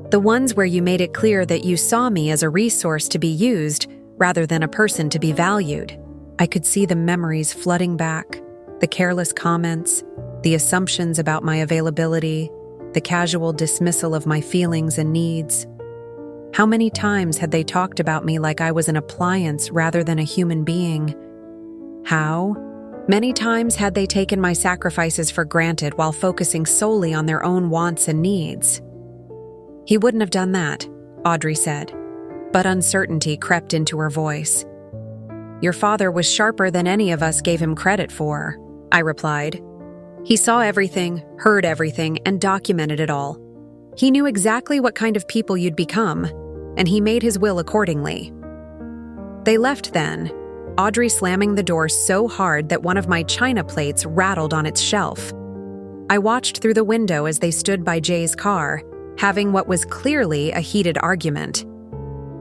A: The ones where you made it clear that you saw me as a resource to be used rather than a person to be valued." I could see the memories flooding back, the careless comments, the assumptions about my availability, the casual dismissal of my feelings and needs. How many times had they talked about me like I was an appliance rather than a human being? How many times had they taken my sacrifices for granted while focusing solely on their own wants and needs? "He wouldn't have done that," Audrey said, but uncertainty crept into her voice. "Your father was sharper than any of us gave him credit for," I replied. "He saw everything, heard everything, and documented it all. He knew exactly what kind of people you'd become, and he made his will accordingly." They left then, Audrey slamming the door so hard that one of my china plates rattled on its shelf. I watched through the window as they stood by Jay's car, having what was clearly a heated argument.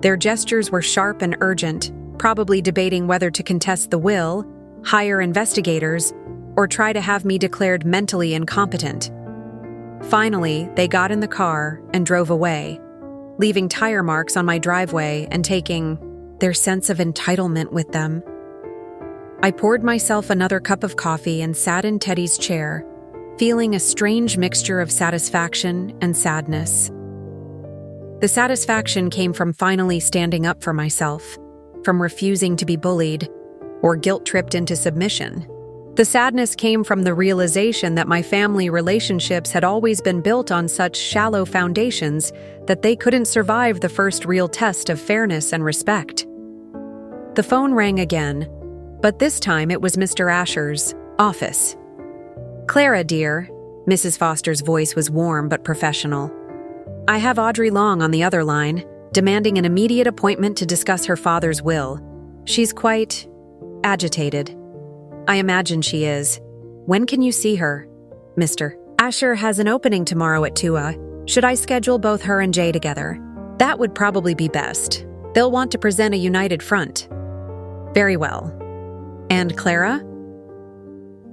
A: Their gestures were sharp and urgent, probably debating whether to contest the will, hire investigators, or try to have me declared mentally incompetent. Finally, they got in the car and drove away, leaving tire marks on my driveway and taking their sense of entitlement with them. I poured myself another cup of coffee and sat in Teddy's chair, feeling a strange mixture of satisfaction and sadness. The satisfaction came from finally standing up for myself, from refusing to be bullied or guilt-tripped into submission. The sadness came from the realization that my family relationships had always been built on such shallow foundations that they couldn't survive the first real test of fairness and respect. The phone rang again, but this time it was Mr. Asher's office. "Clara, dear," Mrs. Foster's voice was warm but professional. "I have Audrey Long on the other line, demanding an immediate appointment to discuss her father's will. She's quite agitated." "I imagine she is. When can you see her?" "Mr. Asher has an opening tomorrow at 2. Should I schedule both her and Jay together?" "That would probably be best. They'll want to present a united front." "Very well. And Clara?"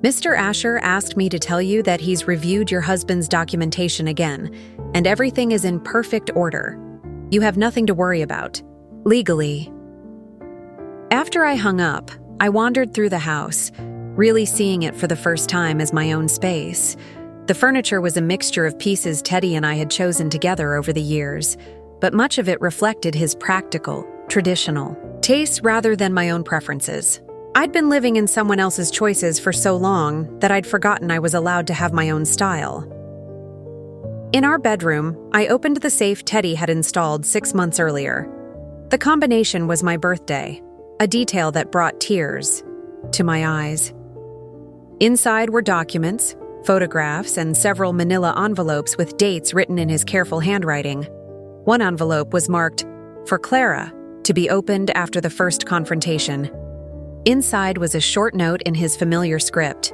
A: "Mr. Asher asked me to tell you that he's reviewed your husband's documentation again, and everything is in perfect order. You have nothing to worry about. Legally." After I hung up, I wandered through the house, really seeing it for the first time as my own space. The furniture was a mixture of pieces Teddy and I had chosen together over the years, but much of it reflected his practical, traditional tastes rather than my own preferences. I'd been living in someone else's choices for so long that I'd forgotten I was allowed to have my own style. In our bedroom, I opened the safe Teddy had installed 6 months earlier. The combination was my birthday, a detail that brought tears to my eyes. Inside were documents, photographs, and several manila envelopes with dates written in his careful handwriting. One envelope was marked, "For Clara," to be opened after the first confrontation. Inside was a short note in his familiar script.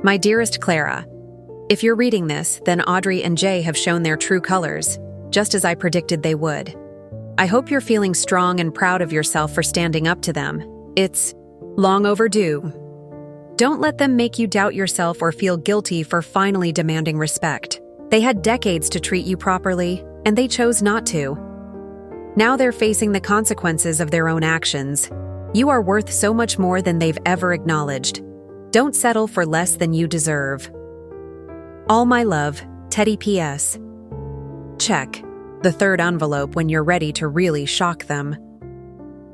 A: "My dearest Clara, if you're reading this, then Audrey and Jay have shown their true colors, just as I predicted they would. I hope you're feeling strong and proud of yourself for standing up to them. It's long overdue. Don't let them make you doubt yourself or feel guilty for finally demanding respect. They had decades to treat you properly, and they chose not to. Now they're facing the consequences of their own actions. You are worth so much more than they've ever acknowledged. Don't settle for less than you deserve. All my love, Teddy P.S. Check the third envelope when you're ready to really shock them.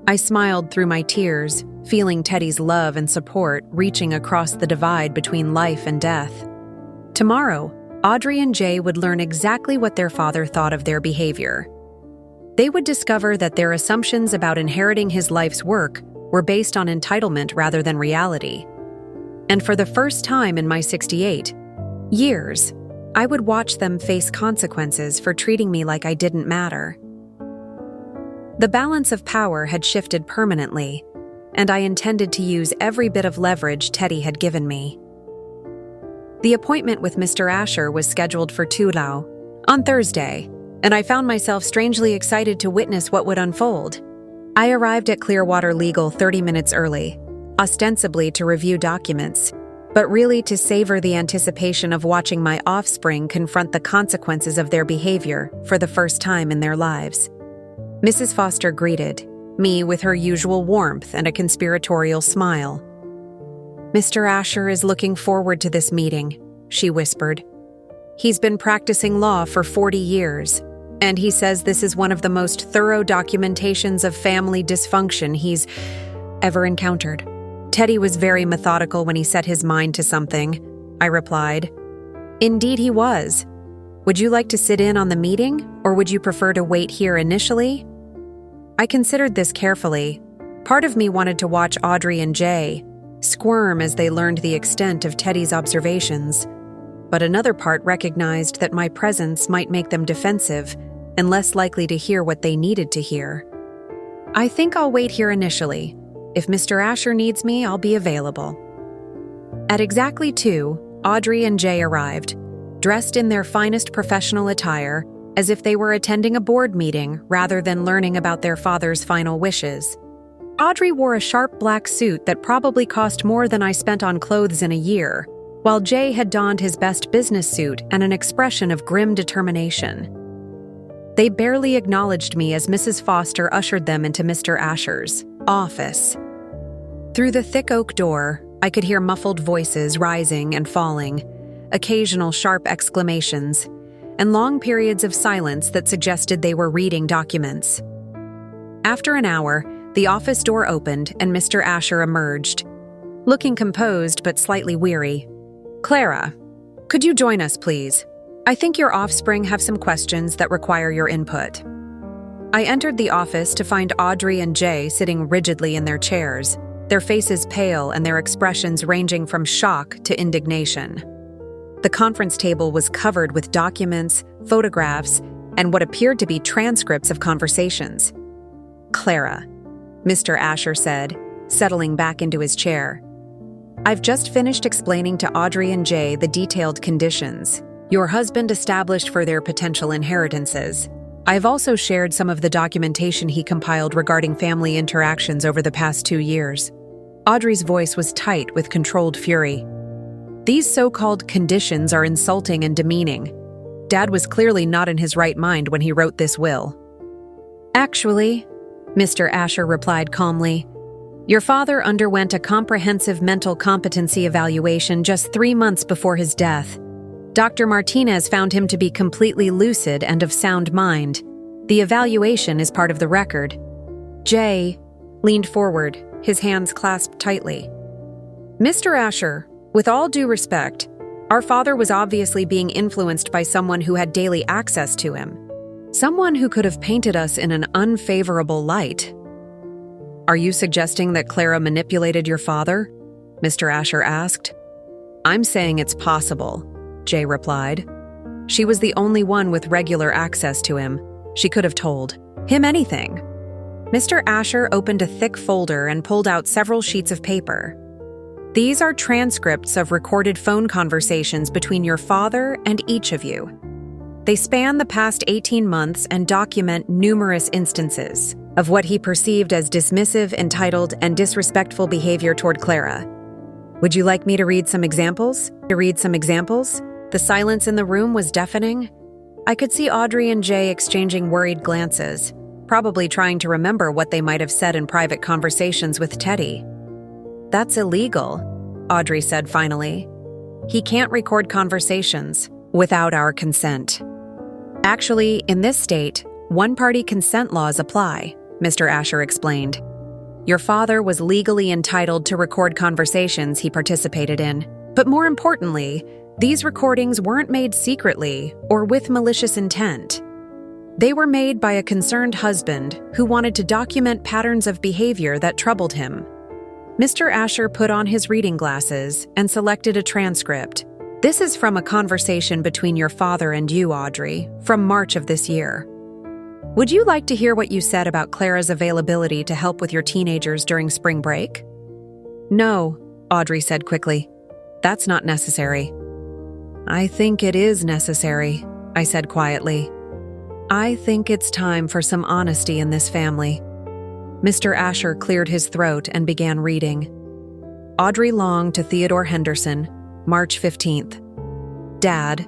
A: I smiled through my tears, feeling Teddy's love and support reaching across the divide between life and death. Tomorrow, Audrey and Jay would learn exactly what their father thought of their behavior. They would discover that their assumptions about inheriting his life's work were based on entitlement rather than reality. And for the first time in my 68 years, I would watch them face consequences for treating me like I didn't matter. The balance of power had shifted permanently, and I intended to use every bit of leverage Teddy had given me. The appointment with Mr. Asher was scheduled for 2 on Thursday, and I found myself strangely excited to witness what would unfold. I arrived at Clearwater Legal 30 minutes early, ostensibly to review documents, but really to savor the anticipation of watching my offspring confront the consequences of their behavior for the first time in their lives. Mrs. Foster greeted me with her usual warmth and a conspiratorial smile. "Mr. Asher is looking forward to this meeting," she whispered. "He's been practicing law for 40 years, and he says this is one of the most thorough documentations of family dysfunction he's ever encountered." Teddy was very methodical when he set his mind to something, I replied. "Indeed he was. Would you like to sit in on the meeting, or would you prefer to wait here initially?" I considered this carefully. Part of me wanted to watch Audrey and Jay squirm as they learned the extent of Teddy's observations, but another part recognized that my presence might make them defensive and less likely to hear what they needed to hear. "I think I'll wait here initially. If Mr. Asher needs me, I'll be available." At exactly 2, Audrey and Jay arrived, dressed in their finest professional attire, as if they were attending a board meeting rather than learning about their father's final wishes. Audrey wore a sharp black suit that probably cost more than I spent on clothes in a year, while Jay had donned his best business suit and an expression of grim determination. They barely acknowledged me as Mrs. Foster ushered them into Mr. Asher's office. Through the thick oak door, I could hear muffled voices rising and falling, occasional sharp exclamations, and long periods of silence that suggested they were reading documents. After an hour, the office door opened and Mr. Asher emerged, looking composed but slightly weary. "Clara, could you join us, please? I think your offspring have some questions that require your input." I entered the office to find Audrey and Jay sitting rigidly in their chairs, their faces pale and their expressions ranging from shock to indignation. The conference table was covered with documents, photographs, and what appeared to be transcripts of conversations. "Clara," Mr. Asher said, settling back into his chair. "I've just finished explaining to Audrey and Jay the detailed conditions your husband established for their potential inheritances. I've also shared some of the documentation he compiled regarding family interactions over the past 2 years." Audrey's voice was tight with controlled fury. "These so-called conditions are insulting and demeaning. Dad was clearly not in his right mind when he wrote this will." "Actually," Mr. Asher replied calmly, "your father underwent a comprehensive mental competency evaluation just 3 months before his death. Dr. Martinez found him to be completely lucid and of sound mind. The evaluation is part of the record." Jay leaned forward, his hands clasped tightly. "Mr. Asher, with all due respect, our father was obviously being influenced by someone who had daily access to him. Someone who could have painted us in an unfavorable light." "Are you suggesting that Clara manipulated your father?" Mr. Asher asked. "I'm saying it's possible," Jay replied. "She was the only one with regular access to him. She could have told him anything." Mr. Asher opened a thick folder and pulled out several sheets of paper. "These are transcripts of recorded phone conversations between your father and each of you. They span the past 18 months and document numerous instances of what he perceived as dismissive, entitled, and disrespectful behavior toward Clara. Would you like me to read some examples? The silence in the room was deafening. I could see Audrey and Jay exchanging worried glances, probably trying to remember what they might have said in private conversations with Teddy. "That's illegal," Audrey said finally. "He can't record conversations without our consent." "Actually, in this state, one-party consent laws apply," Mr. Asher explained. "Your father was legally entitled to record conversations he participated in, but more importantly, these recordings weren't made secretly or with malicious intent. They were made by a concerned husband who wanted to document patterns of behavior that troubled him." Mr. Asher put on his reading glasses and selected a transcript. "This is from a conversation between your father and you, Audrey, from March of this year. Would you like to hear what you said about Clara's availability to help with your teenagers during spring break?" "No," Audrey said quickly. "That's not necessary." "I think it is necessary," I said quietly. "I think it's time for some honesty in this family." Mr. Asher cleared his throat and began reading. Audrey Long to Theodore Henderson, March 15th. "Dad,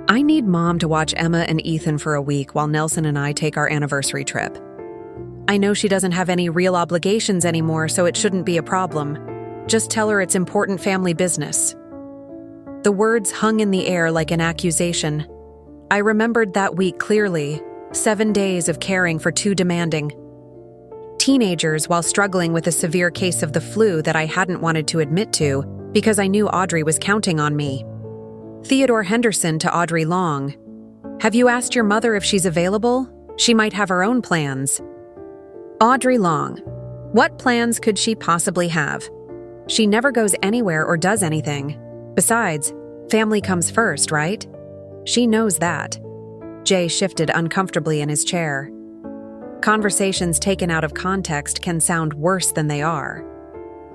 A: I need Mom to watch Emma and Ethan for a week while Nelson and I take our anniversary trip. I know she doesn't have any real obligations anymore, so it shouldn't be a problem. Just tell her it's important family business." The words hung in the air like an accusation. I remembered that week clearly, 7 days of caring for two demanding teenagers while struggling with a severe case of the flu that I hadn't wanted to admit to because I knew Audrey was counting on me. Theodore Henderson to Audrey Long. "Have you asked your mother if she's available? She might have her own plans." Audrey Long. "What plans could she possibly have? She never goes anywhere or does anything. Besides, family comes first, right? She knows that." Jay shifted uncomfortably in his chair. Conversations taken out of context can sound worse than they are.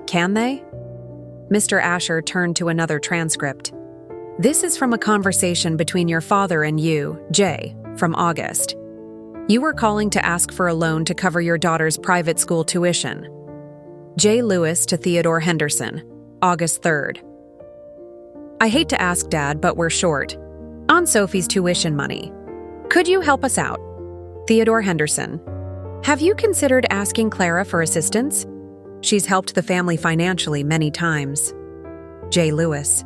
A: Can they? Mr. Asher turned to another transcript. "This is from a conversation between your father and you, Jay, from August. You were calling to ask for a loan to cover your daughter's private school tuition." Jay Lewis to Theodore Henderson, August 3rd. "I hate to ask, Dad, but we're short on Sophie's tuition money. Could you help us out?" Theodore Henderson. "Have you considered asking Clara for assistance? She's helped the family financially many times." Jay Lewis.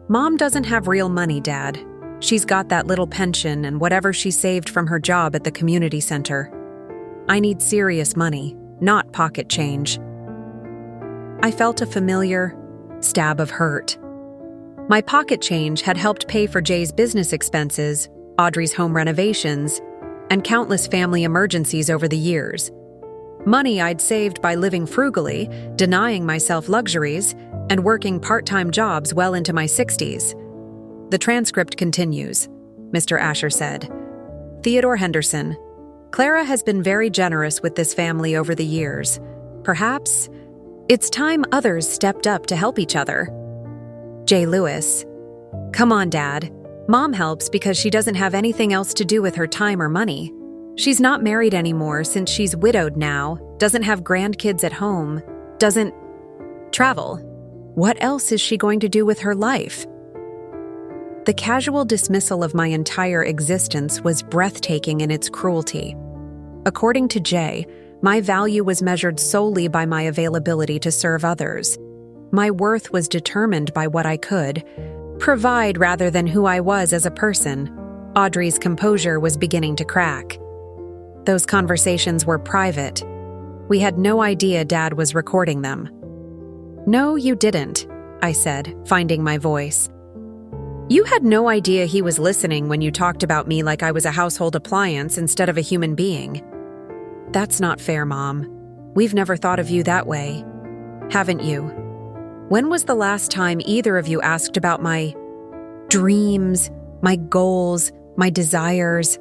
A: "Mom doesn't have real money, Dad. She's got that little pension and whatever she saved from her job at the community center. I need serious money, not pocket change." I felt a familiar stab of hurt. My pocket change had helped pay for Jay's business expenses, Audrey's home renovations, and countless family emergencies over the years. Money I'd saved by living frugally, denying myself luxuries, and working part-time jobs well into my 60s. The transcript continues. Mr. Asher said, "Theodore Henderson, Clara has been very generous with this family over the years. Perhaps it's time others stepped up to help each other." Jay Lewis, "Come on, Dad. Mom helps because she doesn't have anything else to do with her time or money. She's not married anymore since she's widowed now, doesn't have grandkids at home, doesn't travel. What else is she going to do with her life?" The casual dismissal of my entire existence was breathtaking in its cruelty. According to Jay, my value was measured solely by my availability to serve others. My worth was determined by what I could provide rather than who I was as a person. Audrey's composure was beginning to crack. Those conversations were private. We had no idea Dad was recording them. "No, you didn't," I said, finding my voice. "You had no idea he was listening when you talked about me like I was a household appliance instead of a human being." "That's not fair, Mom. We've never thought of you that way. Haven't you? When was the last time either of you asked about my dreams, my goals, my desires?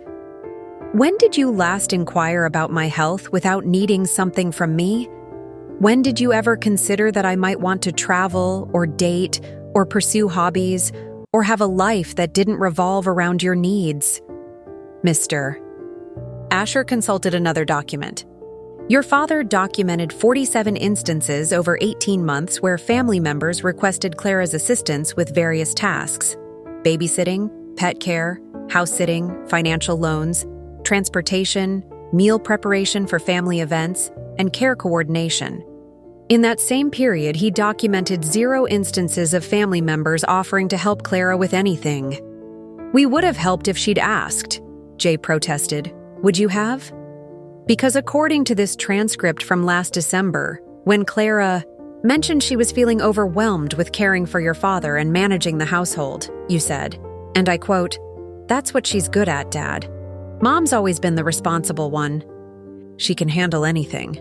A: When did you last inquire about my health without needing something from me? When did you ever consider that I might want to travel or date or pursue hobbies or have a life that didn't revolve around your needs?" Mr. Asher consulted another document. "Your father documented 47 instances over 18 months where family members requested Clara's assistance with various tasks: babysitting, pet care, house sitting, financial loans, transportation, meal preparation for family events, and care coordination. In that same period, he documented 0 instances of family members offering to help Clara with anything. "We would have helped if she'd asked," Jay protested. "Would you have?" Because according to this transcript from last December, when Clara mentioned she was feeling overwhelmed with caring for your father and managing the household, you said, and I quote, "That's what she's good at, Dad. Mom's always been the responsible one. She can handle anything."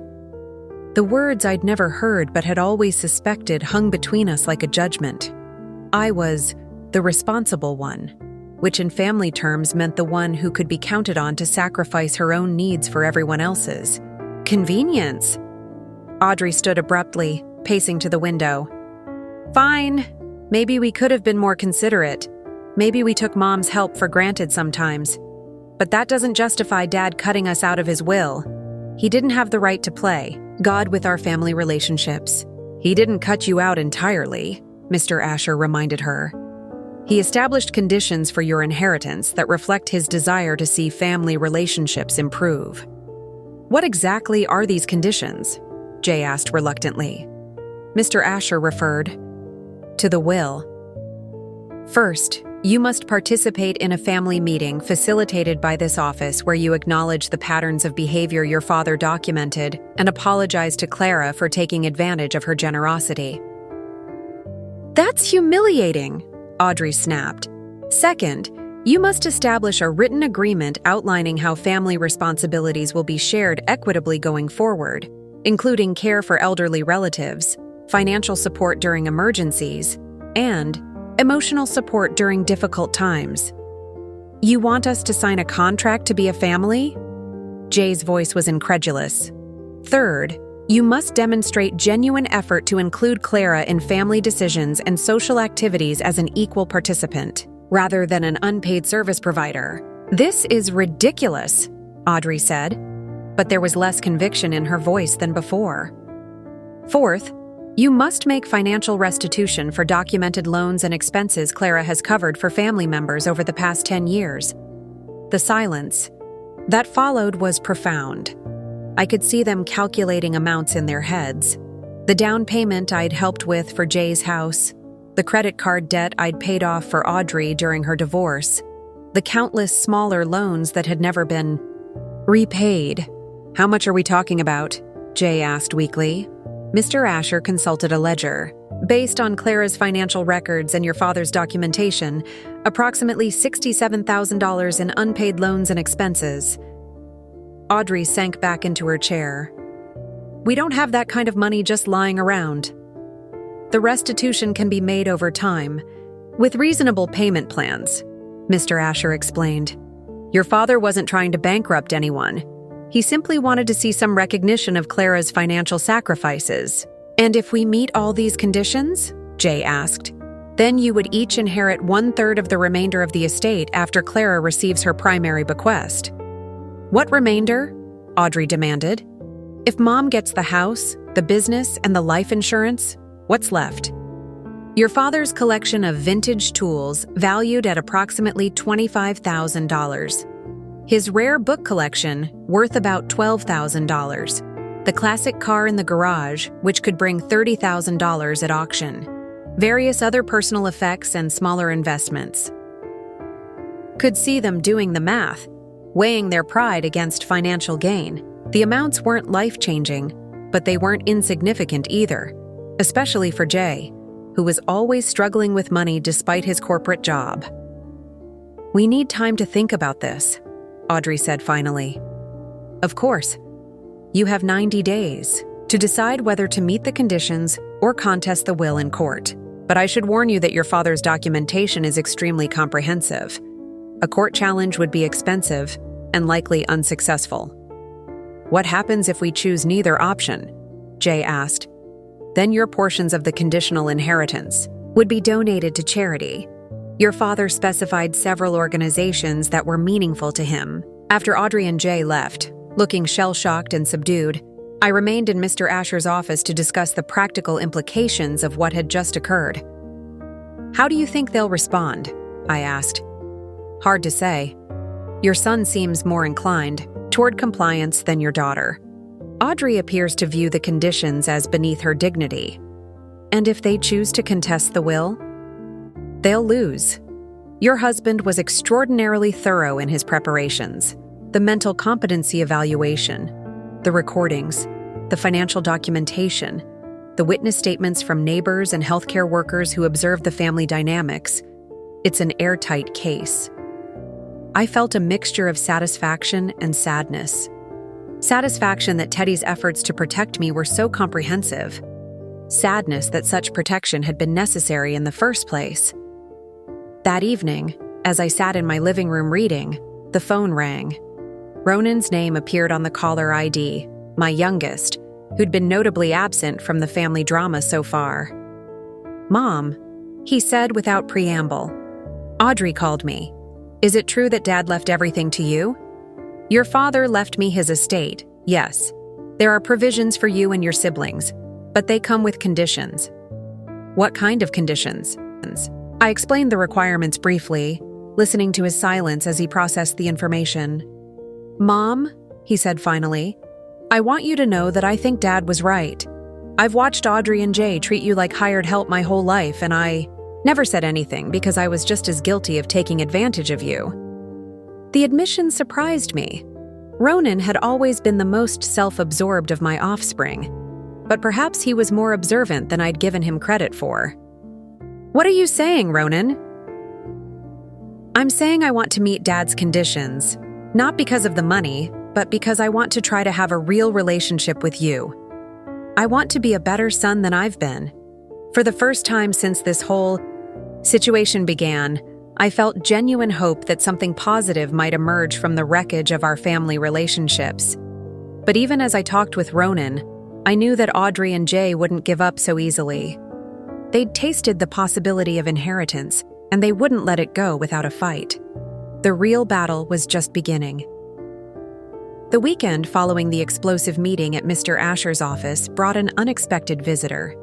A: The words I'd never heard but had always suspected hung between us like a judgment. I was the responsible one, which in family terms meant the one who could be counted on to sacrifice her own needs for everyone else's. Convenience. Audrey stood abruptly, pacing to the window. "Fine. Maybe we could have been more considerate. Maybe we took Mom's help for granted sometimes. But that doesn't justify Dad cutting us out of his will. He didn't have the right to play God with our family relationships. He didn't cut you out entirely," Mr. Asher reminded her. "He established conditions for your inheritance that reflect his desire to see family relationships improve." "What exactly are these conditions?" Jay asked reluctantly. Mr. Asher referred to the will. "First, you must participate in a family meeting facilitated by this office where you acknowledge the patterns of behavior your father documented and apologize to Clara for taking advantage of her generosity." "That's humiliating," Audrey snapped. "Second, you must establish a written agreement outlining how family responsibilities will be shared equitably going forward, including care for elderly relatives, financial support during emergencies, and emotional support during difficult times." "You want us to sign a contract to be a family?" Jay's voice was incredulous. "Third, you must demonstrate genuine effort to include Clara in family decisions and social activities as an equal participant, rather than an unpaid service provider." "This is ridiculous," Audrey said, but there was less conviction in her voice than before. "Fourth, you must make financial restitution for documented loans and expenses Clara has covered for family members over the past 10 years. The silence that followed was profound. I could see them calculating amounts in their heads. The down payment I'd helped with for Jay's house, the credit card debt I'd paid off for Audrey during her divorce, the countless smaller loans that had never been repaid. "How much are we talking about?" Jay asked weakly. Mr. Asher consulted a ledger. "Based on Clara's financial records and your father's documentation, approximately $67,000 in unpaid loans and expenses." Audrey sank back into her chair. "We don't have that kind of money just lying around. The restitution can be made over time, with reasonable payment plans," Mr. Asher explained. "Your father wasn't trying to bankrupt anyone. He simply wanted to see some recognition of Clara's financial sacrifices." "And if we meet all these conditions?" Jay asked. "Then you would each inherit 1/3 of the remainder of the estate after Clara receives her primary bequest." "What remainder?" Audrey demanded. "If Mom gets the house, the business, and the life insurance, what's left?" "Your father's collection of vintage tools valued at approximately $25,000. His rare book collection, worth about $12,000. The classic car in the garage, which could bring $30,000 at auction. Various other personal effects and smaller investments." Could see them doing the math, weighing their pride against financial gain. The amounts weren't life-changing, but they weren't insignificant either, especially for Jay, who was always struggling with money despite his corporate job. "We need time to think about this," Audrey said finally. "Of course. You have 90 days to decide whether to meet the conditions or contest the will in court. But I should warn you that your father's documentation is extremely comprehensive. A court challenge would be expensive and likely unsuccessful." "What happens if we choose neither option?" Jay asked. "Then your portions of the conditional inheritance would be donated to charity." Your father specified several organizations that were meaningful to him. After Audrey and Jay left, looking shell-shocked and subdued, I remained in Mr. Asher's office to discuss the practical implications of what had just occurred. "How do you think they'll respond?" I asked. Hard to say. Your son seems more inclined toward compliance than your daughter. Audrey appears to view the conditions as beneath her dignity. And if they choose to contest the will, they'll lose. Your husband was extraordinarily thorough in his preparations. The mental competency evaluation, the recordings, the financial documentation, the witness statements from neighbors and healthcare workers who observed the family dynamics. It's an airtight case. I felt a mixture of satisfaction and sadness. Satisfaction that Teddy's efforts to protect me were so comprehensive. Sadness that such protection had been necessary in the first place. That evening, as I sat in my living room reading, the phone rang. Ronan's name appeared on the caller ID, my youngest, who'd been notably absent from the family drama so far. "Mom," he said without preamble. "Audrey called me. Is it true that Dad left everything to you?" "Your father left me his estate, yes. There are provisions for you and your siblings, but they come with conditions." "What kind of conditions?" I explained the requirements briefly, listening to his silence as he processed the information. "Mom," he said finally, "I want you to know that I think Dad was right. I've watched Audrey and Jay treat you like hired help my whole life, and I never said anything because I was just as guilty of taking advantage of you." The admission surprised me. Ronan had always been the most self-absorbed of my offspring, but perhaps he was more observant than I'd given him credit for. "What are you saying, Ronan?" "I'm saying I want to meet Dad's conditions, not because of the money, but because I want to try to have a real relationship with you. I want to be a better son than I've been. For the first time since this whole situation began, I felt genuine hope that something positive might emerge from the wreckage of our family relationships. But even as I talked with Ronan, I knew that Audrey and Jay wouldn't give up so easily. They'd tasted the possibility of inheritance, and they wouldn't let it go without a fight. The real battle was just beginning. The weekend following the explosive meeting at Mr. Asher's office brought an unexpected visitor.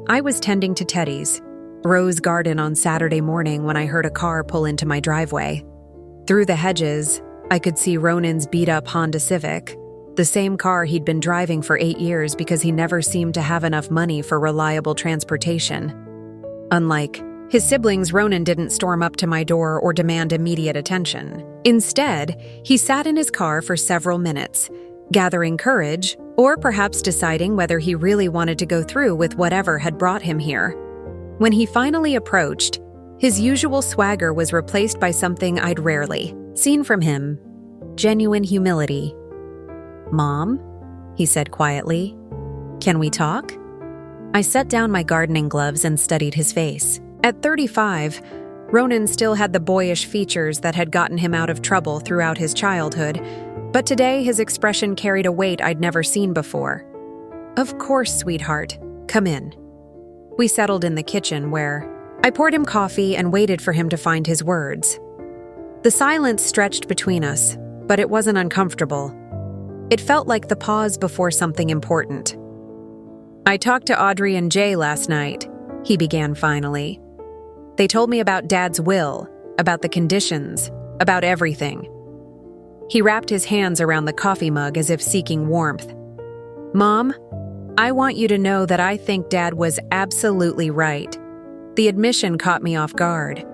A: I was tending to Teddy's rose garden on Saturday morning when I heard a car pull into my driveway. Through the hedges, I could see Ronan's beat-up Honda Civic, the same car he'd been driving for 8 years because he never seemed to have enough money for reliable transportation. Unlike his siblings, Ronan didn't storm up to my door or demand immediate attention. Instead, he sat in his car for several minutes, gathering courage, or perhaps deciding whether he really wanted to go through with whatever had brought him here. When he finally approached, his usual swagger was replaced by something I'd rarely seen from him: genuine humility. "Mom," he said quietly, "can we talk?" I set down my gardening gloves and studied his face. At 35, Ronan still had the boyish features that had gotten him out of trouble throughout his childhood, but today his expression carried a weight I'd never seen before. "Of course, sweetheart. Come in." We settled in the kitchen where I poured him coffee and waited for him to find his words. The silence stretched between us, but it wasn't uncomfortable. It felt like the pause before something important. "I talked to Audrey and Jay last night," he began finally. "They told me about Dad's will, about the conditions, about everything." He wrapped his hands around the coffee mug as if seeking warmth. "Mom, I want you to know that I think Dad was absolutely right." The admission caught me off guard.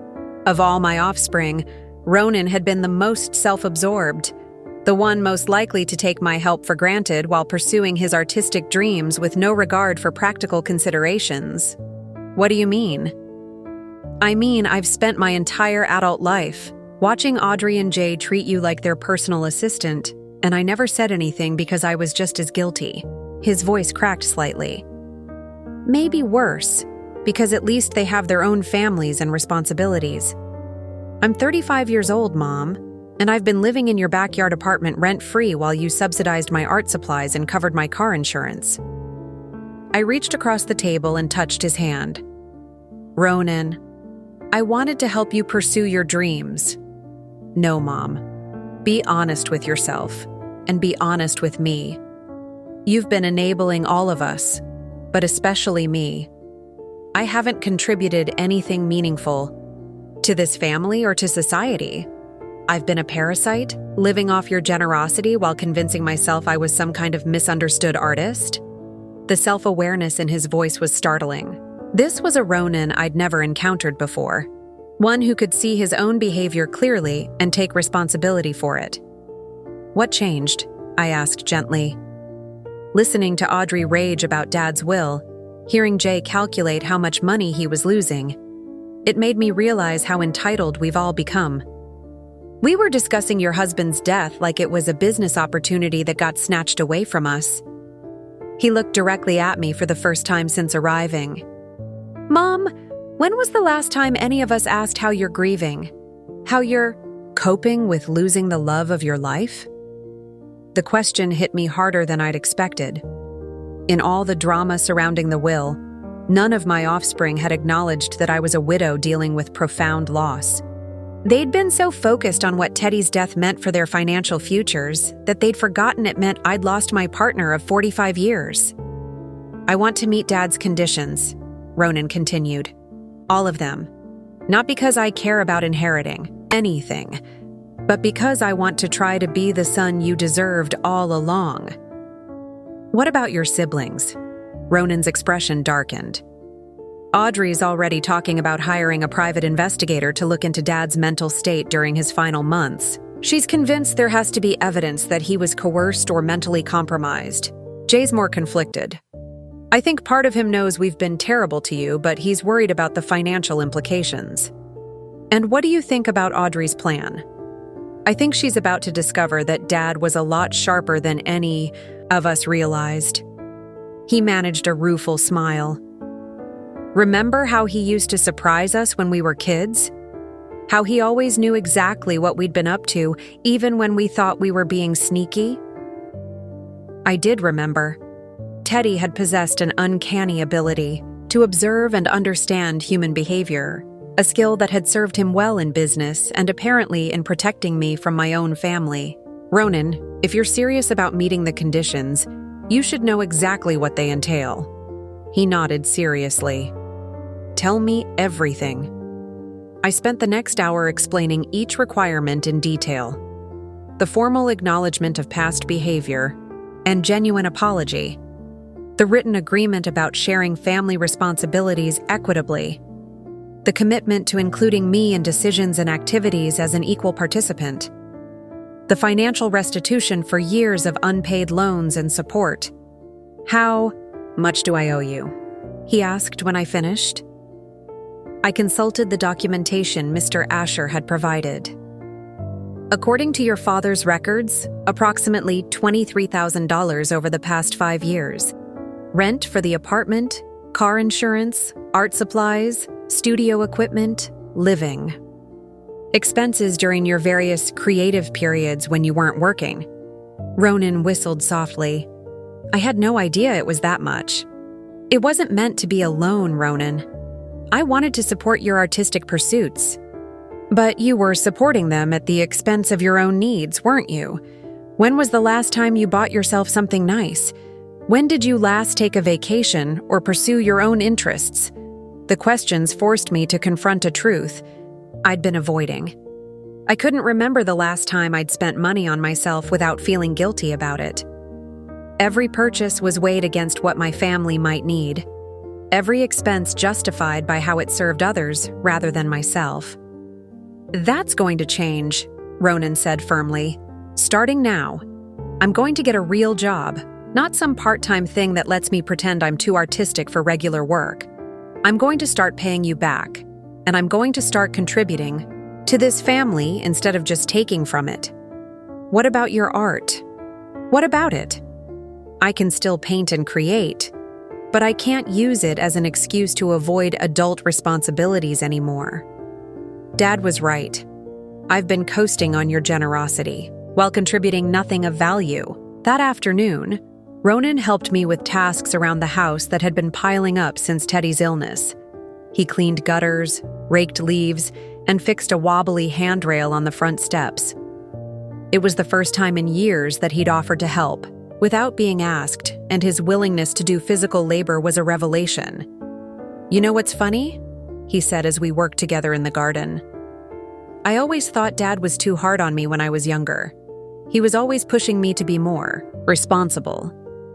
A: Of all my offspring, Ronan had been the most self-absorbed, the one most likely to take my help for granted while pursuing his artistic dreams with no regard for practical considerations. "What do you mean?" "I mean, I've spent my entire adult life watching Audrey and Jay treat you like their personal assistant, and I never said anything because I was just as guilty." His voice cracked slightly. "Maybe worse, because at least they have their own families and responsibilities. I'm 35 years old, Mom, and I've been living in your backyard apartment rent-free while you subsidized my art supplies and covered my car insurance." I reached across the table and touched his hand. "Ronan, I wanted to help you pursue your dreams." "No, Mom. Be honest with yourself, and be honest with me. You've been enabling all of us, but especially me. I haven't contributed anything meaningful to this family or to society. I've been a parasite, living off your generosity while convincing myself I was some kind of misunderstood artist? The self-awareness in his voice was startling. This was a Ronan I'd never encountered before, one who could see his own behavior clearly and take responsibility for it. "What changed?" I asked gently. Listening to Audrey rage about Dad's will, hearing Jay calculate how much money he was losing, it made me realize how entitled we've all become. "We were discussing your husband's death like it was a business opportunity that got snatched away from us." He looked directly at me for the first time since arriving. "Mom, when was the last time any of us asked how you're grieving? How you're coping with losing the love of your life?" The question hit me harder than I'd expected. In all the drama surrounding the will, none of my offspring had acknowledged that I was a widow dealing with profound loss. They'd been so focused on what Teddy's death meant for their financial futures that they'd forgotten it meant I'd lost my partner of 45 years. "I want to meet Dad's conditions," Ronan continued. "All of them. Not because I care about inheriting anything, but because I want to try to be the son you deserved all along." "What about your siblings?" Ronan's expression darkened. "Audrey's already talking about hiring a private investigator to look into Dad's mental state during his final months. She's convinced there has to be evidence that he was coerced or mentally compromised." Jay's more conflicted. "I think part of him knows we've been terrible to you, but he's worried about the financial implications." "And what do you think about Audrey's plan?" "I think she's about to discover that Dad was a lot sharper than any of us realized." He managed a rueful smile. "Remember how he used to surprise us when we were kids? How he always knew exactly what we'd been up to, even when we thought we were being sneaky?" I did remember. Teddy had possessed an uncanny ability to observe and understand human behavior, a skill that had served him well in business and apparently in protecting me from my own family. "Ronan, if you're serious about meeting the conditions, you should know exactly what they entail." He nodded seriously. "Tell me everything." I spent the next hour explaining each requirement in detail. The formal acknowledgement of past behavior and genuine apology. The written agreement about sharing family responsibilities equitably. The commitment to including me in decisions and activities as an equal participant. The financial restitution for years of unpaid loans and support. "How much do I owe you?" he asked when I finished. I consulted the documentation Mr. Asher had provided. "According to your father's records, approximately $23,000 over the past 5 years. Rent for the apartment, car insurance, art supplies, studio equipment, living. Expenses during your various creative periods when you weren't working." Ronan whistled softly. "I had no idea it was that much." "It wasn't meant to be a loan, Ronan. I wanted to support your artistic pursuits. But you were supporting them at the expense of your own needs, weren't you? When was the last time you bought yourself something nice? When did you last take a vacation or pursue your own interests?" The questions forced me to confront a truth I'd been avoiding. I couldn't remember the last time I'd spent money on myself without feeling guilty about it. Every purchase was weighed against what my family might need. Every expense justified by how it served others rather than myself. "That's going to change," Ronan said firmly. "Starting now. I'm going to get a real job, not some part-time thing that lets me pretend I'm too artistic for regular work. I'm going to start paying you back, and I'm going to start contributing to this family instead of just taking from it." "What about your art? What about it?" "I can still paint and create, but I can't use it as an excuse to avoid adult responsibilities anymore." Dad was right. I've been coasting on your generosity, while contributing nothing of value. That afternoon, Ronan helped me with tasks around the house that had been piling up since Teddy's illness. He cleaned gutters, raked leaves, and fixed a wobbly handrail on the front steps. It was the first time in years that he'd offered to help, without being asked, and his willingness to do physical labor was a revelation. "You know what's funny?" he said as we worked together in the garden. I always thought Dad was too hard on me when I was younger. He was always pushing me to be more responsible,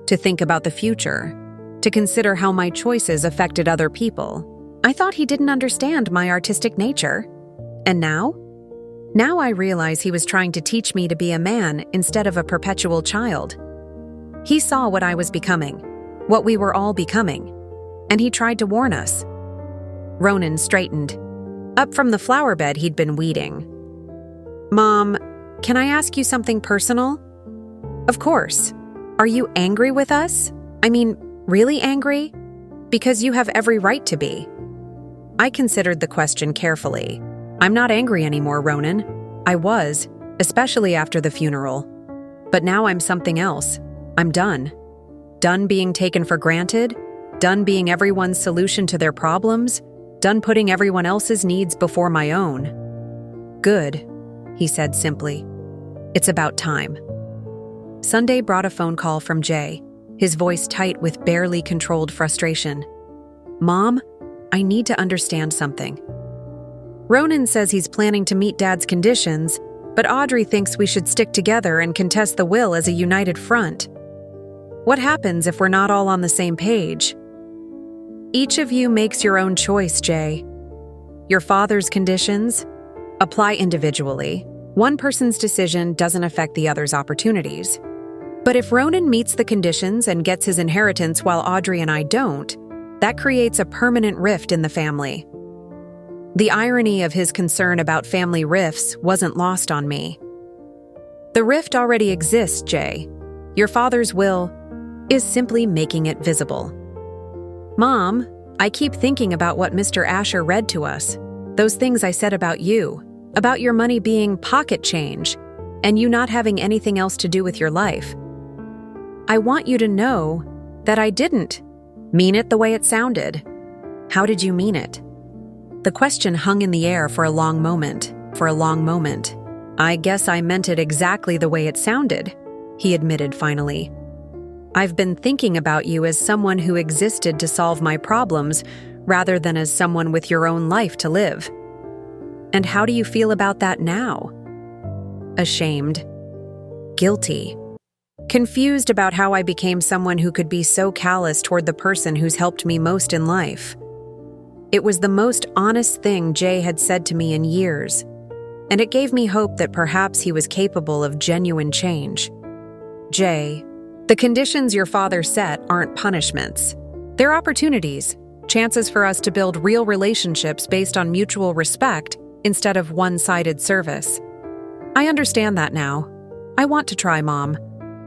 A: to think about the future, to consider how my choices affected other people. I thought he didn't understand my artistic nature. And now? Now I realize he was trying to teach me to be a man instead of a perpetual child. He saw what I was becoming, what we were all becoming, and he tried to warn us. Ronan straightened, up from the flower bed he'd been weeding. Mom, can I ask you something personal? Of course. Are you angry with us? I mean, really angry? Because you have every right to be. I considered the question carefully. I'm not angry anymore, Ronan. I was, especially after the funeral. But now I'm something else. I'm done. Done being taken for granted. Done being everyone's solution to their problems. Done putting everyone else's needs before my own. Good, he said simply. It's about time. Sunday brought a phone call from Jay, his voice tight with barely controlled frustration. Mom, I need to understand something. Ronan says he's planning to meet Dad's conditions, but Audrey thinks we should stick together and contest the will as a united front. What happens if we're not all on the same page? Each of you makes your own choice, Jay. Your father's conditions apply individually. One person's decision doesn't affect the other's opportunities. But if Ronan meets the conditions and gets his inheritance while Audrey and I don't, that creates a permanent rift in the family. The irony of his concern about family rifts wasn't lost on me. The rift already exists, Jay. Your father's will is simply making it visible. Mom, I keep thinking about what Mr. Asher read to us. Those things I said about you, about your money being pocket change, and you not having anything else to do with your life. I want you to know that I didn't mean it the way it sounded. How did you mean it? The question hung in the air for a long moment. I guess I meant it exactly the way it sounded, he admitted finally. I've been thinking about you as someone who existed to solve my problems rather than as someone with your own life to live. And how do you feel about that now? Ashamed. Guilty. Confused about how I became someone who could be so callous toward the person who's helped me most in life. It was the most honest thing Jay had said to me in years, and it gave me hope that perhaps he was capable of genuine change. Jay, the conditions your father set aren't punishments. They're opportunities, chances for us to build real relationships based on mutual respect instead of one-sided service. I understand that now. I want to try, Mom.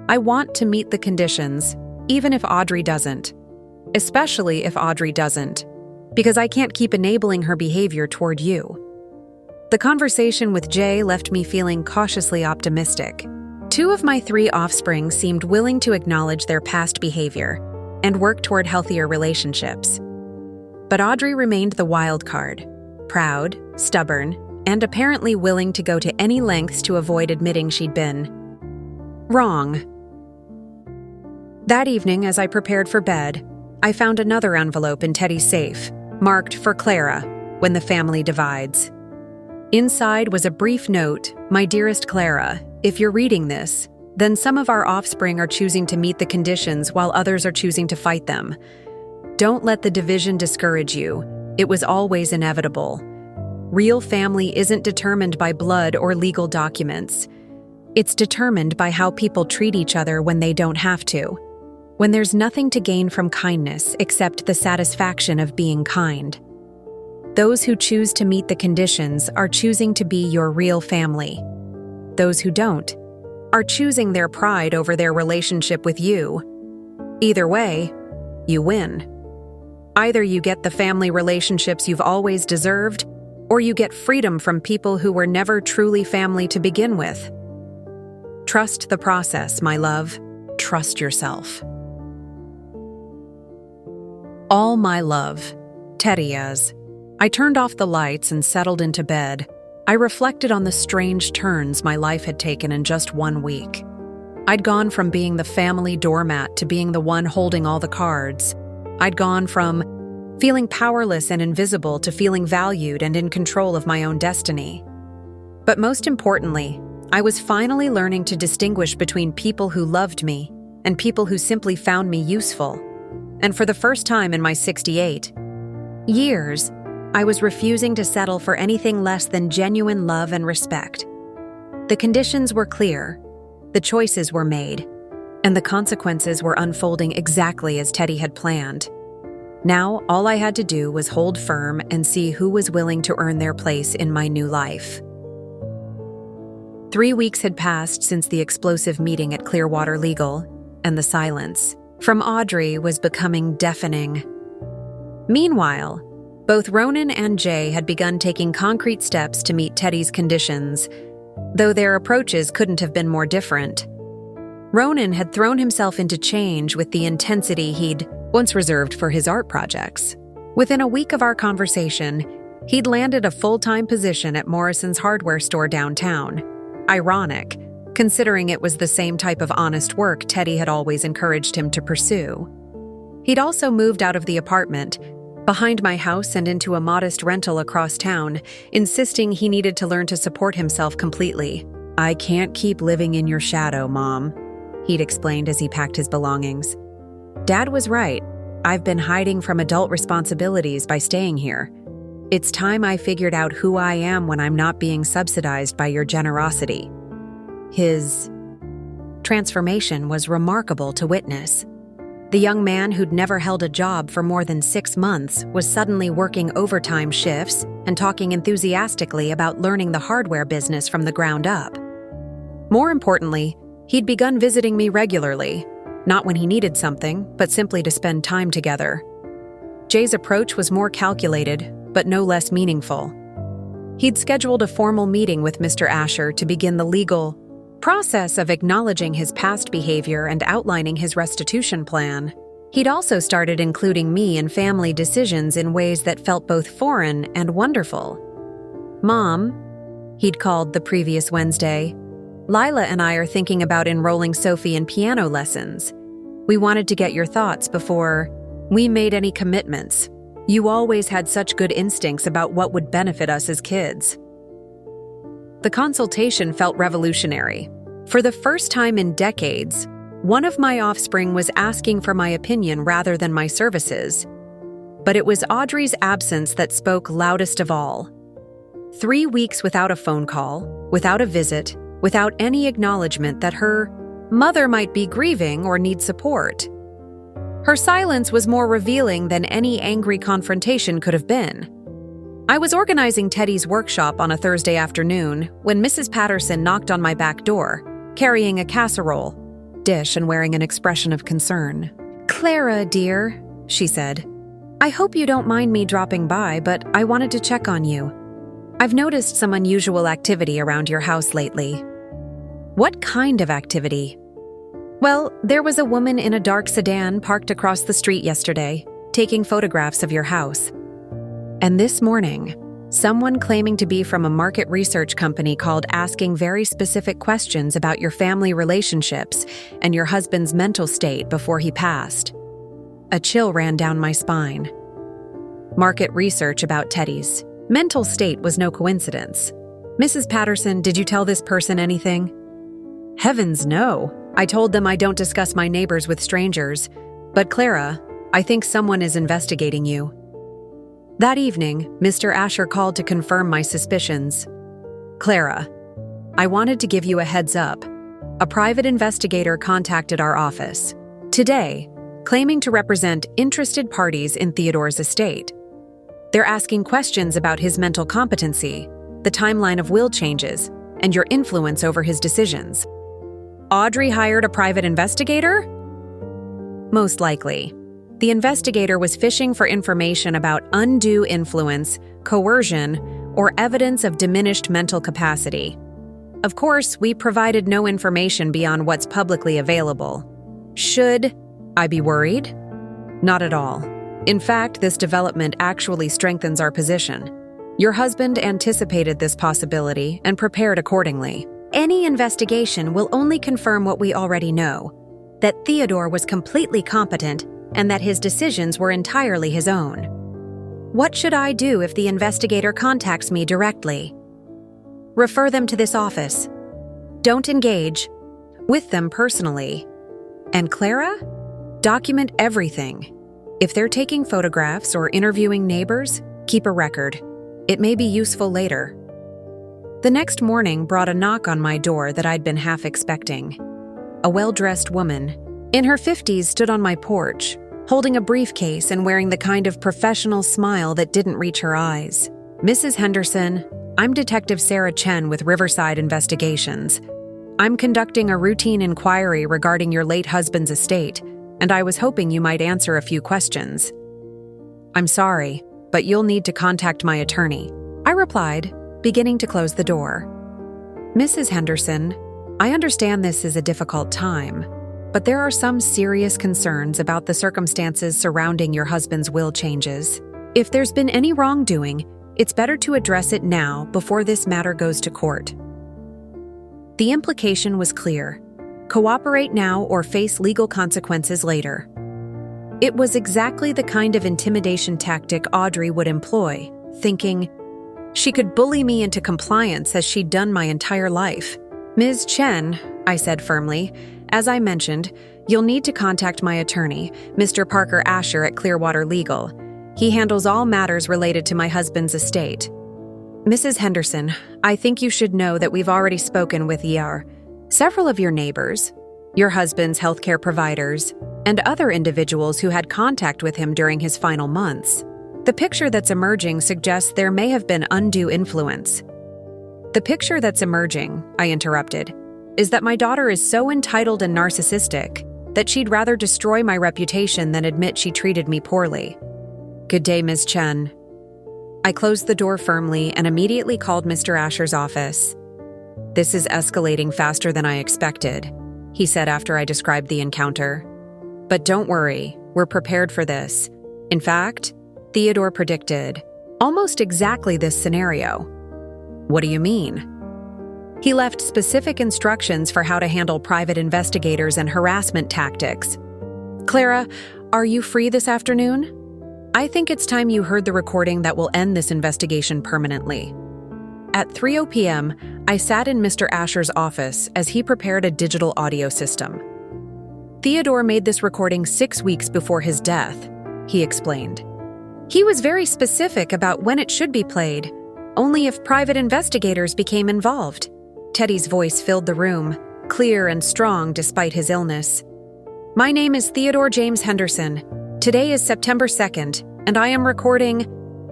A: I want to meet the conditions, even if Audrey doesn't. Especially if Audrey doesn't, because I can't keep enabling her behavior toward you. The conversation with Jay left me feeling cautiously optimistic. 2 of my 3 offspring seemed willing to acknowledge their past behavior and work toward healthier relationships. But Audrey remained the wild card, proud, stubborn, and apparently willing to go to any lengths to avoid admitting she'd been wrong. That evening, as I prepared for bed, I found another envelope in Teddy's safe, marked for Clara, when the family divides. Inside was a brief note, "My dearest Clara, if you're reading this, then some of our offspring are choosing to meet the conditions while others are choosing to fight them. Don't let the division discourage you. It was always inevitable. Real family isn't determined by blood or legal documents. It's determined by how people treat each other when they don't have to. When there's nothing to gain from kindness except the satisfaction of being kind. Those who choose to meet the conditions are choosing to be your real family. Those who don't are choosing their pride over their relationship with you. Either way, you win. Either you get the family relationships you've always deserved, or you get freedom from people who were never truly family to begin with. Trust the process, my love. Trust yourself. All my love, Teddy. As I turned off the lights and settled into bed, I reflected on the strange turns my life had taken in just 1 week. I'd gone from being the family doormat to being the one holding all the cards. I'd gone from feeling powerless and invisible to feeling valued and in control of my own destiny. But most importantly, I was finally learning to distinguish between people who loved me and people who simply found me useful. And for the first time in my 68 years, I was refusing to settle for anything less than genuine love and respect. The conditions were clear, the choices were made, and the consequences were unfolding exactly as Teddy had planned. Now, all I had to do was hold firm and see who was willing to earn their place in my new life. 3 weeks had passed since the explosive meeting at Clearwater Legal, and the silence from Audrey was becoming deafening. Meanwhile, both Ronan and Jay had begun taking concrete steps to meet Teddy's conditions, though their approaches couldn't have been more different. Ronan had thrown himself into change with the intensity he'd once reserved for his art projects. Within a week of our conversation, he'd landed a full-time position at Morrison's hardware store downtown. Ironic, considering it was the same type of honest work Teddy had always encouraged him to pursue. He'd also moved out of the apartment behind my house and into a modest rental across town, insisting he needed to learn to support himself completely. "I can't keep living in your shadow, Mom," he'd explained as he packed his belongings. "Dad was right. I've been hiding from adult responsibilities by staying here. It's time I figured out who I am when I'm not being subsidized by your generosity." His transformation was remarkable to witness. The young man who'd never held a job for more than 6 months was suddenly working overtime shifts and talking enthusiastically about learning the hardware business from the ground up. More importantly, he'd begun visiting me regularly, not when he needed something, but simply to spend time together. Jay's approach was more calculated, but no less meaningful. He'd scheduled a formal meeting with Mr. Asher to begin the legal process of acknowledging his past behavior and outlining his restitution plan. He'd also started including me in family decisions in ways that felt both foreign and wonderful. "Mom," he'd called the previous Wednesday, "Lila and I are thinking about enrolling Sophie in piano lessons. We wanted to get your thoughts before we made any commitments. You always had such good instincts about what would benefit us as kids." The consultation felt revolutionary. For the first time in decades, one of my offspring was asking for my opinion rather than my services. But it was Audrey's absence that spoke loudest of all. 3 weeks without a phone call, without a visit, without any acknowledgement that her mother might be grieving or need support. Her silence was more revealing than any angry confrontation could have been. I was organizing Teddy's workshop on a Thursday afternoon when Mrs. Patterson knocked on my back door, carrying a casserole dish and wearing an expression of concern. "Clara, dear," she said, "I hope you don't mind me dropping by, but I wanted to check on you. I've noticed some unusual activity around your house lately." "What kind of activity?" "Well, there was a woman in a dark sedan parked across the street yesterday, taking photographs of your house. And this morning, someone claiming to be from a market research company called asking very specific questions about your family relationships and your husband's mental state before he passed." A chill ran down my spine. Market research about Teddy's mental state was no coincidence. "Mrs. Patterson, did you tell this person anything?" "Heavens, no. I told them I don't discuss my neighbors with strangers. But Clara, I think someone is investigating you." That evening, Mr. Asher called to confirm my suspicions. "Clara, I wanted to give you a heads up. A private investigator contacted our office today, claiming to represent interested parties in Theodore's estate. They're asking questions about his mental competency, the timeline of will changes, and your influence over his decisions." "Audrey hired a private investigator?" "Most likely. The investigator was fishing for information about undue influence, coercion, or evidence of diminished mental capacity. Of course, we provided no information beyond what's publicly available. Should I be worried? Not at all. In fact, this development actually strengthens our position. Your husband anticipated this possibility and prepared accordingly. Any investigation will only confirm what we already know, that Theodore was completely competent and that his decisions were entirely his own. What should I do if the investigator contacts me directly?" refer them to this office. Don't engage with them personally. And Clara? Document everything. If they're taking photographs or interviewing neighbors, keep a record. It may be useful later. The next morning brought a knock on my door that I'd been half expecting. A well-dressed woman, in her 50s, stood on my porch, holding a briefcase and wearing the kind of professional smile that didn't reach her eyes. Mrs. Henderson, I'm Detective Sarah Chen with Riverside Investigations. I'm conducting a routine inquiry regarding your late husband's estate, and I was hoping you might answer a few questions. I'm sorry, but you'll need to contact my attorney, I replied, beginning to close the door. Mrs. Henderson, I understand this is a difficult time, but there are some serious concerns about the circumstances surrounding your husband's will changes. If there's been any wrongdoing, it's better to address it now before this matter goes to court. The implication was clear. Cooperate now or face legal consequences later. It was exactly the kind of intimidation tactic Audrey would employ, thinking she could bully me into compliance as she'd done my entire life. Ms. Chen, I said firmly, as I mentioned, you'll need to contact my attorney, Mr. Parker Asher at Clearwater Legal. He handles all matters related to my husband's estate. Mrs. Henderson, I think you should know that we've already spoken with several of your neighbors, your husband's healthcare providers, and other individuals who had contact with him during his final months. The picture that's emerging suggests there may have been undue influence. The picture that's emerging, I interrupted, is that my daughter is so entitled and narcissistic that she'd rather destroy my reputation than admit she treated me poorly. Good day, Ms. Chen. I closed the door firmly and immediately called Mr. Asher's office. This is escalating faster than I expected, he said after I described the encounter. But don't worry, we're prepared for this. In fact, Theodore predicted almost exactly this scenario. What do you mean? He left specific instructions for how to handle private investigators and harassment tactics. Clara, are you free this afternoon? I think it's time you heard the recording that will end this investigation permanently. At 3:00 p.m., I sat in Mr. Asher's office as he prepared a digital audio system. Theodore made this recording 6 weeks before his death, he explained. He was very specific about when it should be played, only if private investigators became involved. Teddy's voice filled the room, clear and strong despite his illness. My name is Theodore James Henderson. Today is September 2nd, and I am recording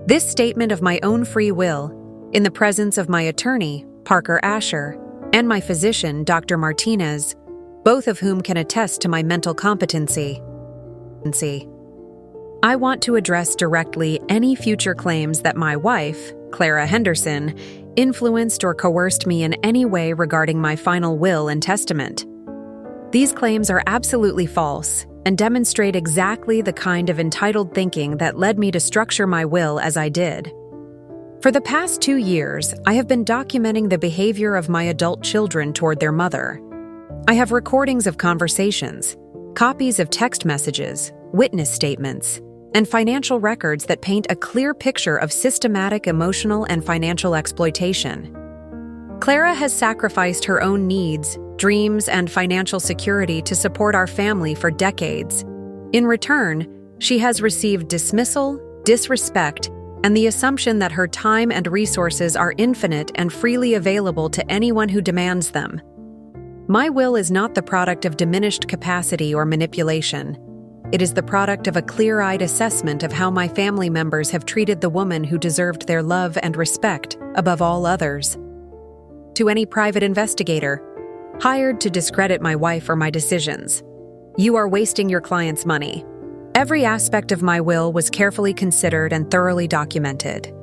A: this statement of my own free will in the presence of my attorney, Parker Asher, and my physician, Dr. Martinez, both of whom can attest to my mental competency. I want to address directly any future claims that my wife, Clara Henderson, influenced or coerced me in any way regarding my final will and testament. These claims are absolutely false and demonstrate exactly the kind of entitled thinking that led me to structure my will as I did. For the past 2 years, I have been documenting the behavior of my adult children toward their mother. I have recordings of conversations, copies of text messages, witness statements, and financial records that paint a clear picture of systematic emotional and financial exploitation. Clara has sacrificed her own needs, dreams, and financial security to support our family for decades. In return, she has received dismissal, disrespect, and the assumption that her time and resources are infinite and freely available to anyone who demands them. My will is not the product of diminished capacity or manipulation. It is the product of a clear-eyed assessment of how my family members have treated the woman who deserved their love and respect above all others. To any private investigator, hired to discredit my wife or my decisions, you are wasting your client's money. Every aspect of my will was carefully considered and thoroughly documented.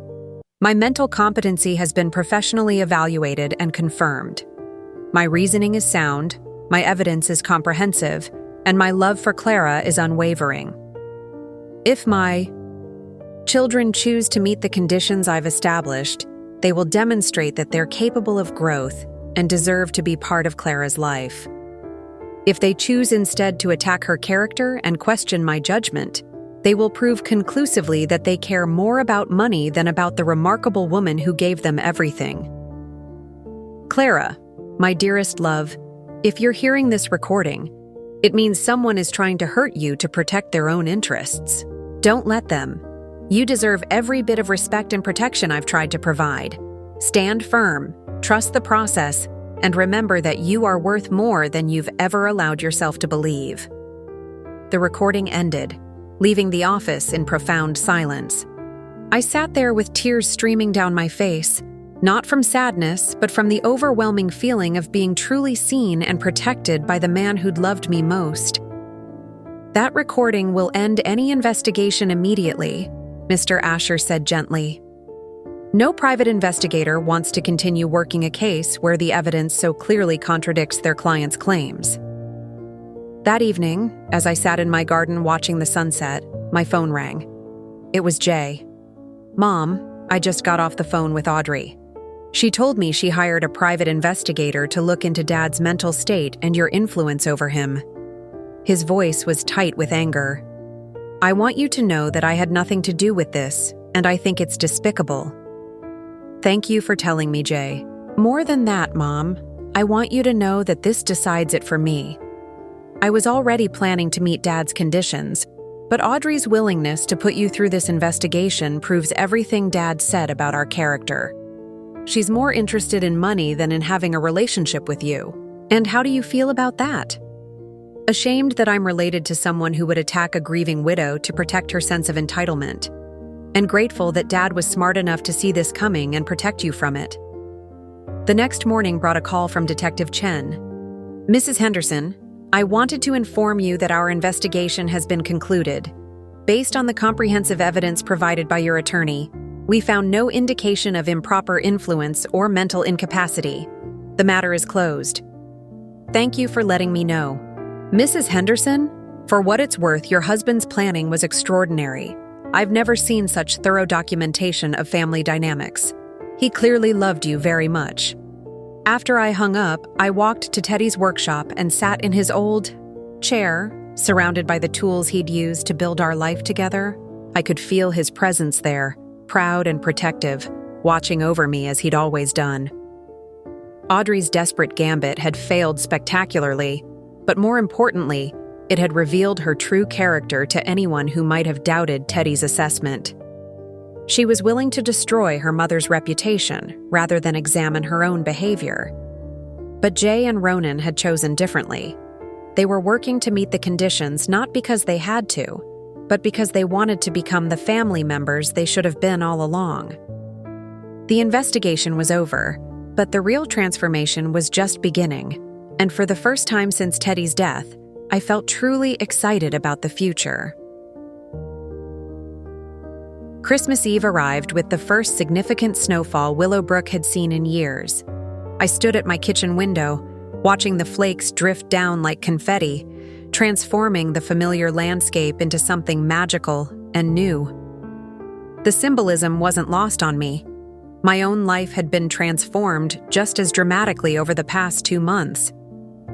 A: My mental competency has been professionally evaluated and confirmed. My reasoning is sound, my evidence is comprehensive, and my love for Clara is unwavering. If my children choose to meet the conditions I've established, they will demonstrate that they're capable of growth and deserve to be part of Clara's life. If they choose instead to attack her character and question my judgment, they will prove conclusively that they care more about money than about the remarkable woman who gave them everything. Clara, my dearest love, if you're hearing this recording, it means someone is trying to hurt you to protect their own interests. Don't let them. You deserve every bit of respect and protection I've tried to provide. Stand firm, trust the process, and remember that you are worth more than you've ever allowed yourself to believe. The recording ended, leaving the office in profound silence. I sat there with tears streaming down my face, not from sadness, but from the overwhelming feeling of being truly seen and protected by the man who'd loved me most. That recording will end any investigation immediately, Mr. Asher said gently. No private investigator wants to continue working a case where the evidence so clearly contradicts their client's claims. That evening, as I sat in my garden watching the sunset, my phone rang. It was Jay. "Mom, I just got off the phone with Audrey. She told me she hired a private investigator to look into Dad's mental state and your influence over him." His voice was tight with anger. "I want you to know that I had nothing to do with this, and I think it's despicable." "Thank you for telling me, Jay. More than that, Mom, I want you to know that this decides it for me. I was already planning to meet Dad's conditions, but Audrey's willingness to put you through this investigation proves everything Dad said about our character. She's more interested in money than in having a relationship with you. And how do you feel about that? Ashamed that I'm related to someone who would attack a grieving widow to protect her sense of entitlement. And grateful that Dad was smart enough to see this coming and protect you from it." The next morning brought a call from Detective Chen. "Mrs. Henderson, I wanted to inform you that our investigation has been concluded. Based on the comprehensive evidence provided by your attorney, we found no indication of improper influence or mental incapacity. The matter is closed. Thank you for letting me know. Mrs. Henderson, for what it's worth, your husband's planning was extraordinary. I've never seen such thorough documentation of family dynamics. He clearly loved you very much." After I hung up, I walked to Teddy's workshop and sat in his old chair, surrounded by the tools he'd used to build our life together. I could feel his presence there, proud and protective, watching over me as he'd always done. Audrey's desperate gambit had failed spectacularly, but more importantly, it had revealed her true character to anyone who might have doubted Teddy's assessment. She was willing to destroy her mother's reputation rather than examine her own behavior. But Jay and Ronan had chosen differently. They were working to meet the conditions not because they had to, but because they wanted to become the family members they should have been all along. The investigation was over, but the real transformation was just beginning, and for the first time since Teddy's death, I felt truly excited about the future. Christmas Eve arrived with the first significant snowfall Willowbrook had seen in years. I stood at my kitchen window, watching the flakes drift down like confetti, transforming the familiar landscape into something magical and new. The symbolism wasn't lost on me. My own life had been transformed just as dramatically over the past 2 months.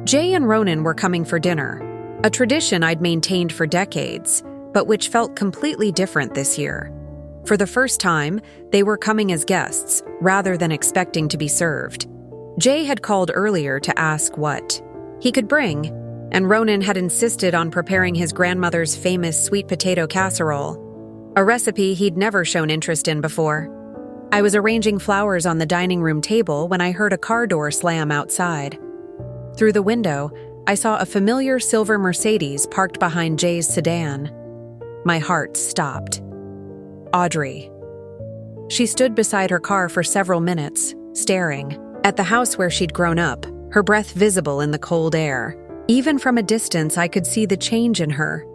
A: Jay and Ronan were coming for dinner, a tradition I'd maintained for decades, but which felt completely different this year. For the first time, they were coming as guests, rather than expecting to be served. Jay had called earlier to ask what he could bring, and Ronan had insisted on preparing his grandmother's famous sweet potato casserole, a recipe he'd never shown interest in before. I was arranging flowers on the dining room table when I heard a car door slam outside. Through the window, I saw a familiar silver Mercedes parked behind Jay's sedan. My heart stopped. Audrey. She stood beside her car for several minutes, staring at the house where she'd grown up, her breath visible in the cold air. Even from a distance, I could see the change in her.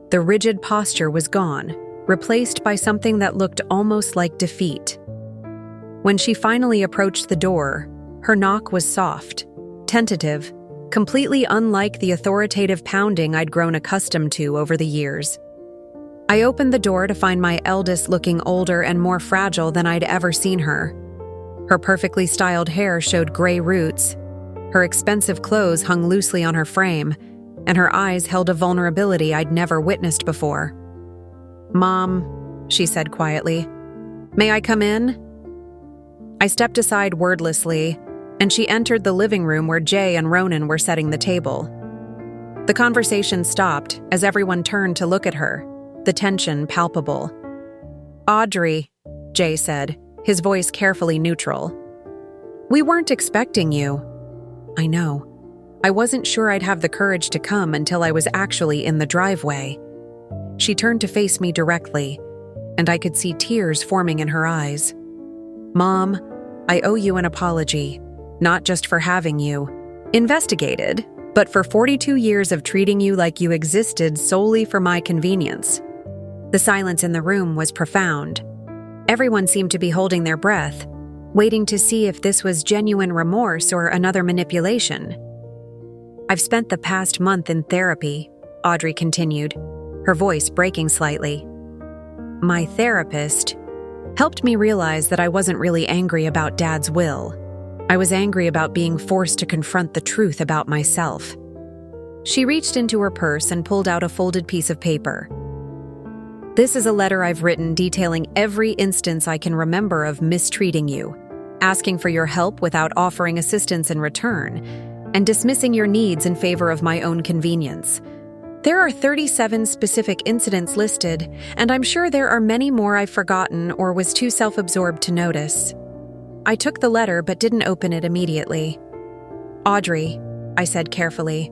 A: The rigid posture was gone, replaced by something that looked almost like defeat. When she finally approached the door, her knock was soft, tentative, completely unlike the authoritative pounding I'd grown accustomed to over the years. I opened the door to find my eldest looking older and more fragile than I'd ever seen her. Her perfectly styled hair showed gray roots, her expensive clothes hung loosely on her frame, and her eyes held a vulnerability I'd never witnessed before. "Mom," she said quietly, "may I come in?" I stepped aside wordlessly, and she entered the living room where Jay and Ronan were setting the table. The conversation stopped as everyone turned to look at her, the tension palpable. "Audrey," Jay said, his voice carefully neutral. "We weren't expecting you." "I know. I wasn't sure I'd have the courage to come until I was actually in the driveway." She turned to face me directly, and I could see tears forming in her eyes. "Mom, I owe you an apology, not just for having you investigated, but for 42 years of treating you like you existed solely for my convenience." The silence in the room was profound. Everyone seemed to be holding their breath, waiting to see if this was genuine remorse or another manipulation. "I've spent the past month in therapy," Audrey continued, her voice breaking slightly. "My therapist helped me realize that I wasn't really angry about Dad's will. I was angry about being forced to confront the truth about myself." She reached into her purse and pulled out a folded piece of paper. "This is a letter I've written detailing every instance I can remember of mistreating you, asking for your help without offering assistance in return, and dismissing your needs in favor of my own convenience. There are 37 specific incidents listed, and I'm sure there are many more I've forgotten or was too self-absorbed to notice." I took the letter but didn't open it immediately. "Audrey," I said carefully,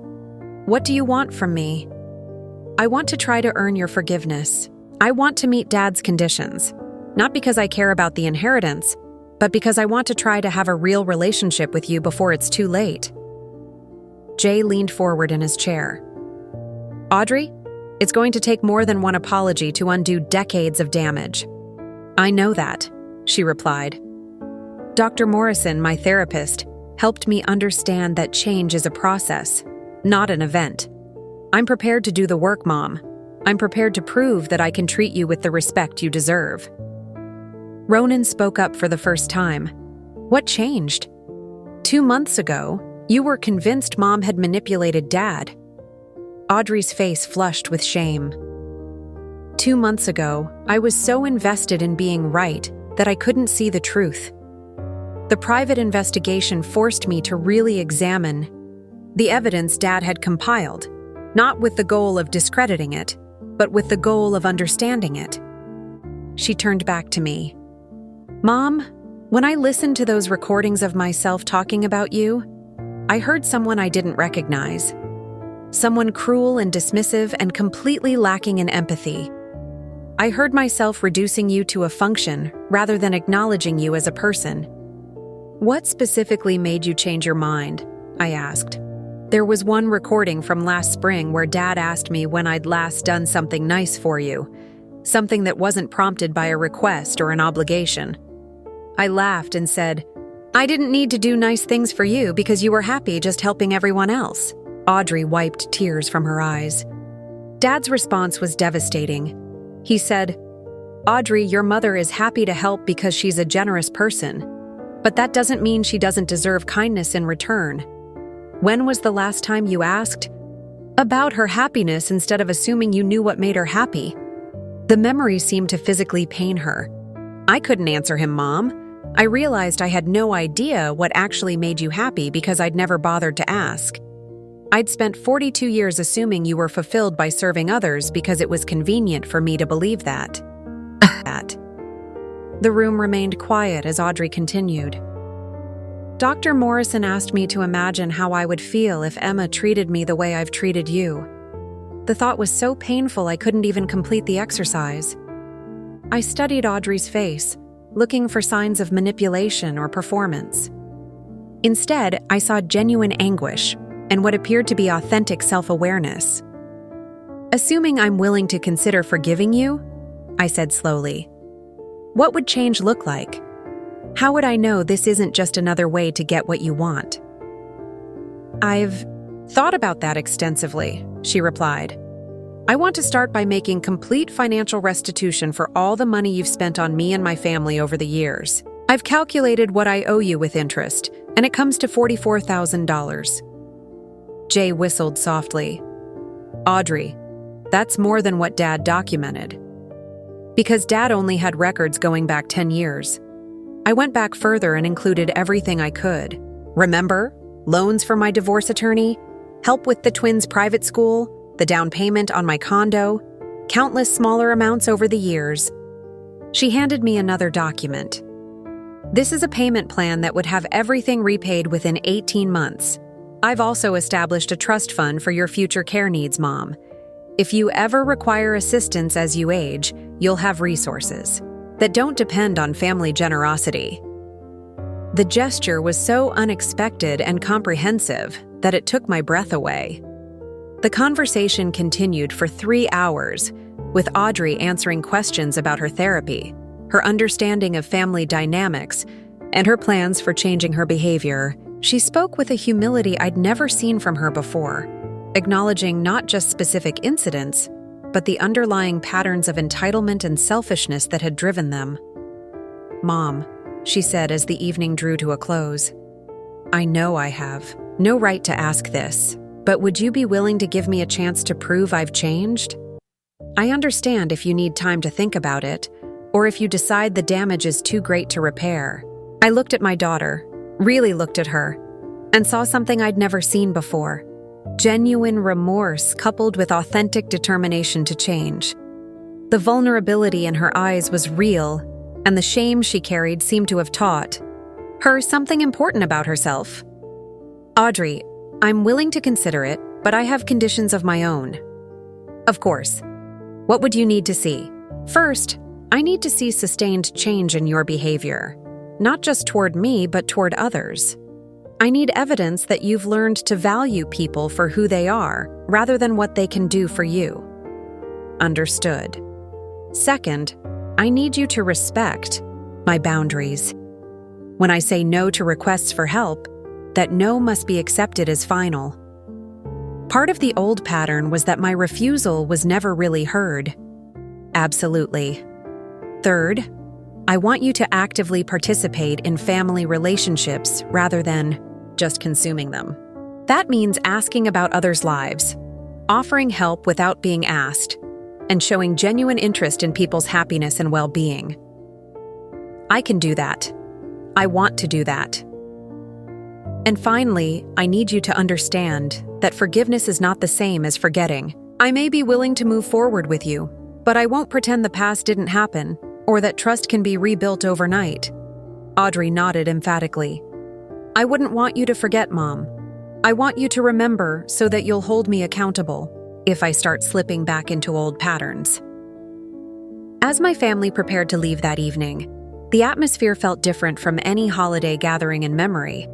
A: "what do you want from me?" "I want to try to earn your forgiveness. I want to meet Dad's conditions, not because I care about the inheritance, but because I want to try to have a real relationship with you before it's too late." Jay leaned forward in his chair. "Audrey, it's going to take more than one apology to undo decades of damage." "I know that," she replied. "Dr. Morrison, my therapist, helped me understand that change is a process, not an event. I'm prepared to do the work, Mom. I'm prepared to prove that I can treat you with the respect you deserve." Ronan spoke up for the first time. "What changed?" 2 months ago, you were convinced Mom had manipulated Dad." Audrey's face flushed with shame. 2 months ago, I was so invested in being right that I couldn't see the truth. The private investigation forced me to really examine the evidence Dad had compiled, not with the goal of discrediting it, but with the goal of understanding it." She turned back to me. "Mom, when I listened to those recordings of myself talking about you, I heard someone I didn't recognize. Someone cruel and dismissive and completely lacking in empathy. I heard myself reducing you to a function rather than acknowledging you as a person." "What specifically made you change your mind?" I asked. "There was one recording from last spring where Dad asked me when I'd last done something nice for you, something that wasn't prompted by a request or an obligation. I laughed and said, 'I didn't need to do nice things for you because you were happy just helping everyone else.'" Audrey wiped tears from her eyes. Dad's response was devastating. He said, "Audrey, your mother is happy to help because she's a generous person, but that doesn't mean she doesn't deserve kindness in return. When was the last time you asked about her happiness instead of assuming you knew what made her happy?" The memory seemed to physically pain her. I couldn't answer him, Mom. I realized I had no idea what actually made you happy because I'd never bothered to ask. I'd spent 42 years assuming you were fulfilled by serving others because it was convenient for me to believe that. The room remained quiet as Audrey continued. "Dr. Morrison asked me to imagine how I would feel if Emma treated me the way I've treated you. The thought was so painful I couldn't even complete the exercise." I studied Audrey's face, looking for signs of manipulation or performance. Instead, I saw genuine anguish and what appeared to be authentic self-awareness. "Assuming I'm willing to consider forgiving you," I said slowly, "what would change look like? How would I know this isn't just another way to get what you want?" "I've thought about that extensively," she replied. "I want to start by making complete financial restitution for all the money you've spent on me and my family over the years. I've calculated what I owe you with interest, and it comes to $44,000. Jay whistled softly. "Audrey, that's more than what Dad documented. Because Dad only had records going back 10 years. I went back further and included everything I could. Remember? Loans for my divorce attorney, help with the twins' private school, the down payment on my condo, countless smaller amounts over the years. She handed me another document. This is a payment plan that would have everything repaid within 18 months. I've also established a trust fund for your future care needs, Mom. If you ever require assistance as you age, you'll have resources that don't depend on family generosity. The gesture was so unexpected and comprehensive that it took my breath away. The conversation continued for 3 hours, with Audrey answering questions about her therapy, her understanding of family dynamics, and her plans for changing her behavior. She spoke with a humility I'd never seen from her before, acknowledging not just specific incidents, but the underlying patterns of entitlement and selfishness that had driven them. "Mom," she said as the evening drew to a close, "I know I have no right to ask this, but would you be willing to give me a chance to prove I've changed? I understand if you need time to think about it, or if you decide the damage is too great to repair." I looked at my daughter, really looked at her, and saw something I'd never seen before. Genuine remorse coupled with authentic determination to change. The vulnerability in her eyes was real, and the shame she carried seemed to have taught her something important about herself. "Audrey, I'm willing to consider it, but I have conditions of my own." "Of course. What would you need to see?" "First, I need to see sustained change in your behavior, not just toward me, but toward others. I need evidence that you've learned to value people for who they are, rather than what they can do for you." "Understood." "Second, I need you to respect my boundaries. When I say no to requests for help, that no must be accepted as final. Part of the old pattern was that my refusal was never really heard." "Absolutely." "Third, I want you to actively participate in family relationships rather than just consuming them. That means asking about others' lives, offering help without being asked, and showing genuine interest in people's happiness and well-being." "I can do that. I want to do that." "And finally, I need you to understand that forgiveness is not the same as forgetting. I may be willing to move forward with you, but I won't pretend the past didn't happen or that trust can be rebuilt overnight." Audrey nodded emphatically. "I wouldn't want you to forget, Mom. I want you to remember so that you'll hold me accountable if I start slipping back into old patterns." As my family prepared to leave that evening, the atmosphere felt different from any holiday gathering in memory.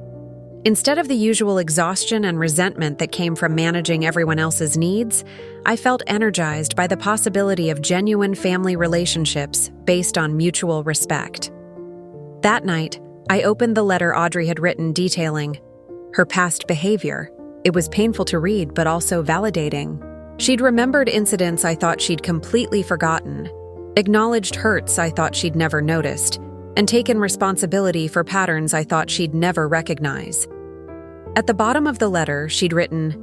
A: Instead of the usual exhaustion and resentment that came from managing everyone else's needs, I felt energized by the possibility of genuine family relationships based on mutual respect. That night, I opened the letter Audrey had written detailing her past behavior. It was painful to read, but also validating. She'd remembered incidents I thought she'd completely forgotten, acknowledged hurts I thought she'd never noticed, and taken responsibility for patterns I thought she'd never recognize. At the bottom of the letter, she'd written,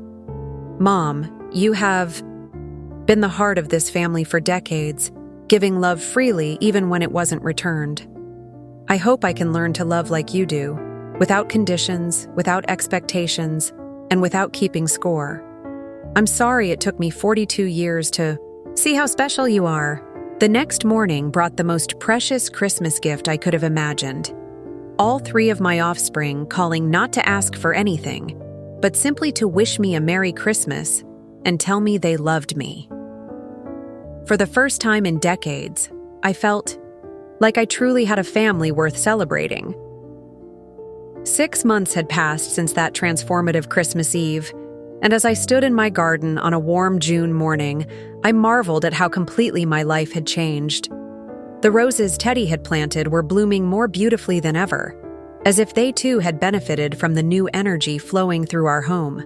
A: "Mom, you have been the heart of this family for decades, giving love freely even when it wasn't returned. I hope I can learn to love like you do, without conditions, without expectations, and without keeping score. I'm sorry it took me 42 years to see how special you are." The next morning brought the most precious Christmas gift I could have imagined. All 3 of my offspring calling not to ask for anything, but simply to wish me a Merry Christmas and tell me they loved me. For the first time in decades, I felt like I truly had a family worth celebrating. 6 months had passed since that transformative Christmas Eve, and as I stood in my garden on a warm June morning, I marveled at how completely my life had changed. The roses Teddy had planted were blooming more beautifully than ever, as if they too had benefited from the new energy flowing through our home.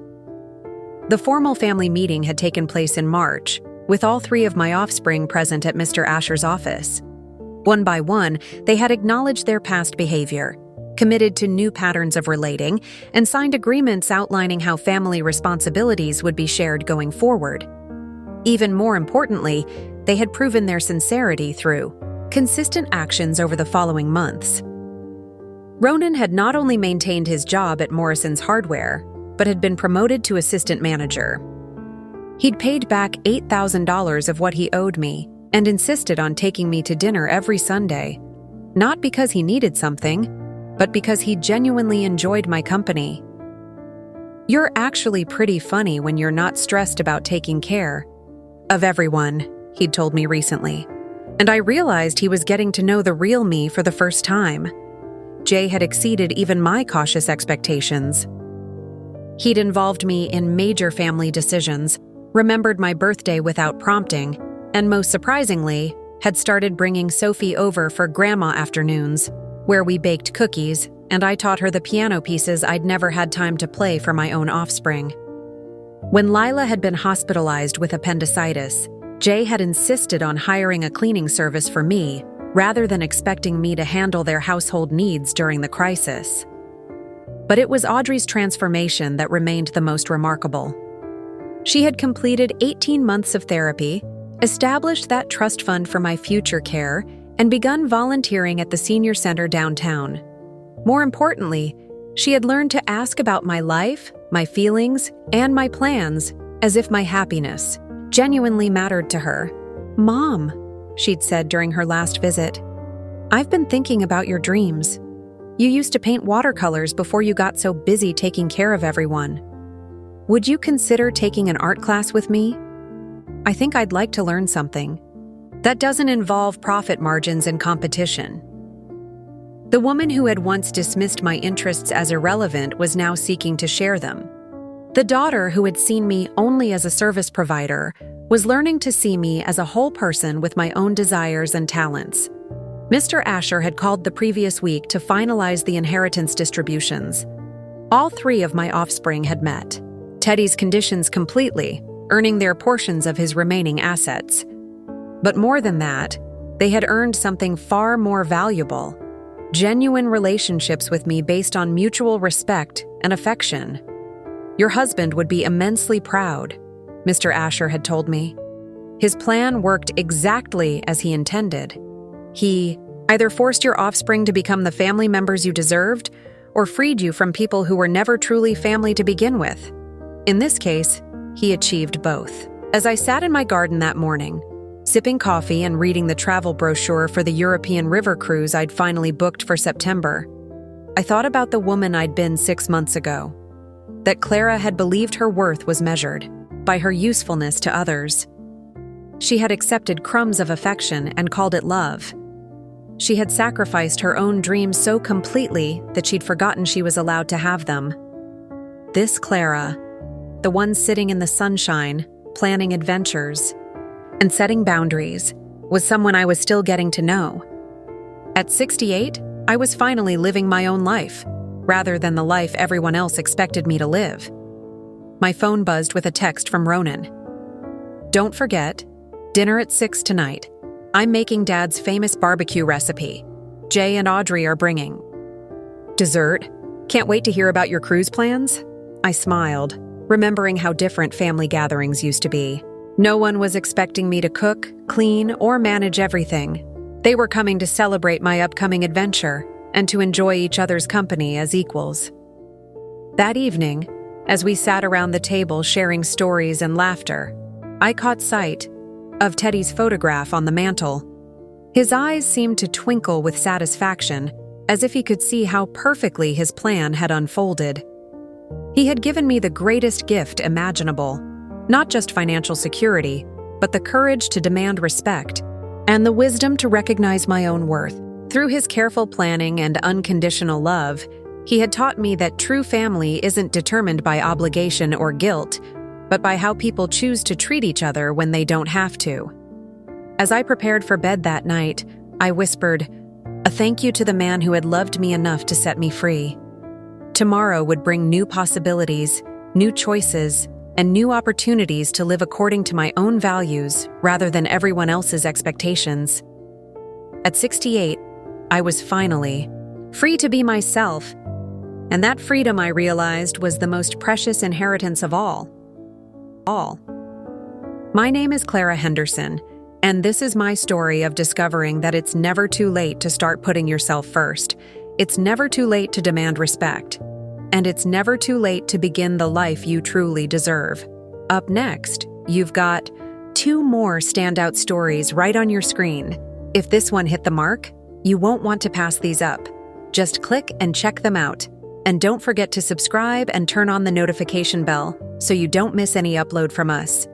A: The formal family meeting had taken place in March, with all 3 of my offspring present at Mr. Asher's office. One by one, they had acknowledged their past behavior, committed to new patterns of relating, and signed agreements outlining how family responsibilities would be shared going forward. Even more importantly, they had proven their sincerity through consistent actions over the following months. Ronan had not only maintained his job at Morrison's Hardware, but had been promoted to assistant manager. He'd paid back $8,000 of what he owed me and insisted on taking me to dinner every Sunday, not because he needed something, but because he genuinely enjoyed my company. "You're actually pretty funny when you're not stressed about taking care of everyone," he'd told me recently, and I realized he was getting to know the real me for the first time. Jay had exceeded even my cautious expectations. He'd involved me in major family decisions, remembered my birthday without prompting, and most surprisingly, had started bringing Sophie over for grandma afternoons, where we baked cookies, and I taught her the piano pieces I'd never had time to play for my own offspring. When Lila had been hospitalized with appendicitis, Jay had insisted on hiring a cleaning service for me, rather than expecting me to handle their household needs during the crisis. But it was Audrey's transformation that remained the most remarkable. She had completed 18 months of therapy, established that trust fund for my future care, and begun volunteering at the senior center downtown. More importantly, she had learned to ask about my life, my feelings, and my plans as if my happiness genuinely mattered to her. "Mom," she'd said during her last visit, "I've been thinking about your dreams. You used to paint watercolors before you got so busy taking care of everyone. Would you consider taking an art class with me? I think I'd like to learn something that doesn't involve profit margins and competition." The woman who had once dismissed my interests as irrelevant was now seeking to share them. The daughter who had seen me only as a service provider was learning to see me as a whole person with my own desires and talents. Mr. Asher had called the previous week to finalize the inheritance distributions. All three of my offspring had met Teddy's conditions completely, earning their portions of his remaining assets. But more than that, they had earned something far more valuable: genuine relationships with me based on mutual respect and affection. "Your husband would be immensely proud," Mr. Asher had told me. His plan worked exactly as he intended. He either forced your offspring to become the family members you deserved, or freed you from people who were never truly family to begin with. In this case, he achieved both. As I sat in my garden that morning, sipping coffee and reading the travel brochure for the European river cruise I'd finally booked for September, I thought about the woman I'd been 6 months ago. That Clara had believed her worth was measured by her usefulness to others. She had accepted crumbs of affection and called it love. She had sacrificed her own dreams so completely that she'd forgotten she was allowed to have them. This Clara, the one sitting in the sunshine, planning adventures and setting boundaries, was someone I was still getting to know. At 68, I was finally living my own life, rather than the life everyone else expected me to live. My phone buzzed with a text from Ronan. "Don't forget, dinner at 6 tonight. I'm making Dad's famous barbecue recipe. Jay and Audrey are bringing dessert. Can't wait to hear about your cruise plans?" I smiled, remembering how different family gatherings used to be. No one was expecting me to cook, clean, or manage everything. They were coming to celebrate my upcoming adventure and to enjoy each other's company as equals. That evening, as we sat around the table sharing stories and laughter, I caught sight of Teddy's photograph on the mantel. His eyes seemed to twinkle with satisfaction, as if he could see how perfectly his plan had unfolded. He had given me the greatest gift imaginable, not just financial security, but the courage to demand respect and the wisdom to recognize my own worth. Through his careful planning and unconditional love, he had taught me that true family isn't determined by obligation or guilt, but by how people choose to treat each other when they don't have to. As I prepared for bed that night, I whispered, a thank you to the man who had loved me enough to set me free. Tomorrow would bring new possibilities, new choices, and new opportunities to live according to my own values rather than everyone else's expectations. At 68, I was finally free to be myself, and that freedom, I realized, was the most precious inheritance of all. My name is Clara Henderson, and this is my story of discovering that it's never too late to start putting yourself first. It's never too late to demand respect. And it's never too late to begin the life you truly deserve. Up next, you've got 2 more standout stories right on your screen. If this one hit the mark, you won't want to pass these up. Just click and check them out. And don't forget to subscribe and turn on the notification bell so you don't miss any upload from us.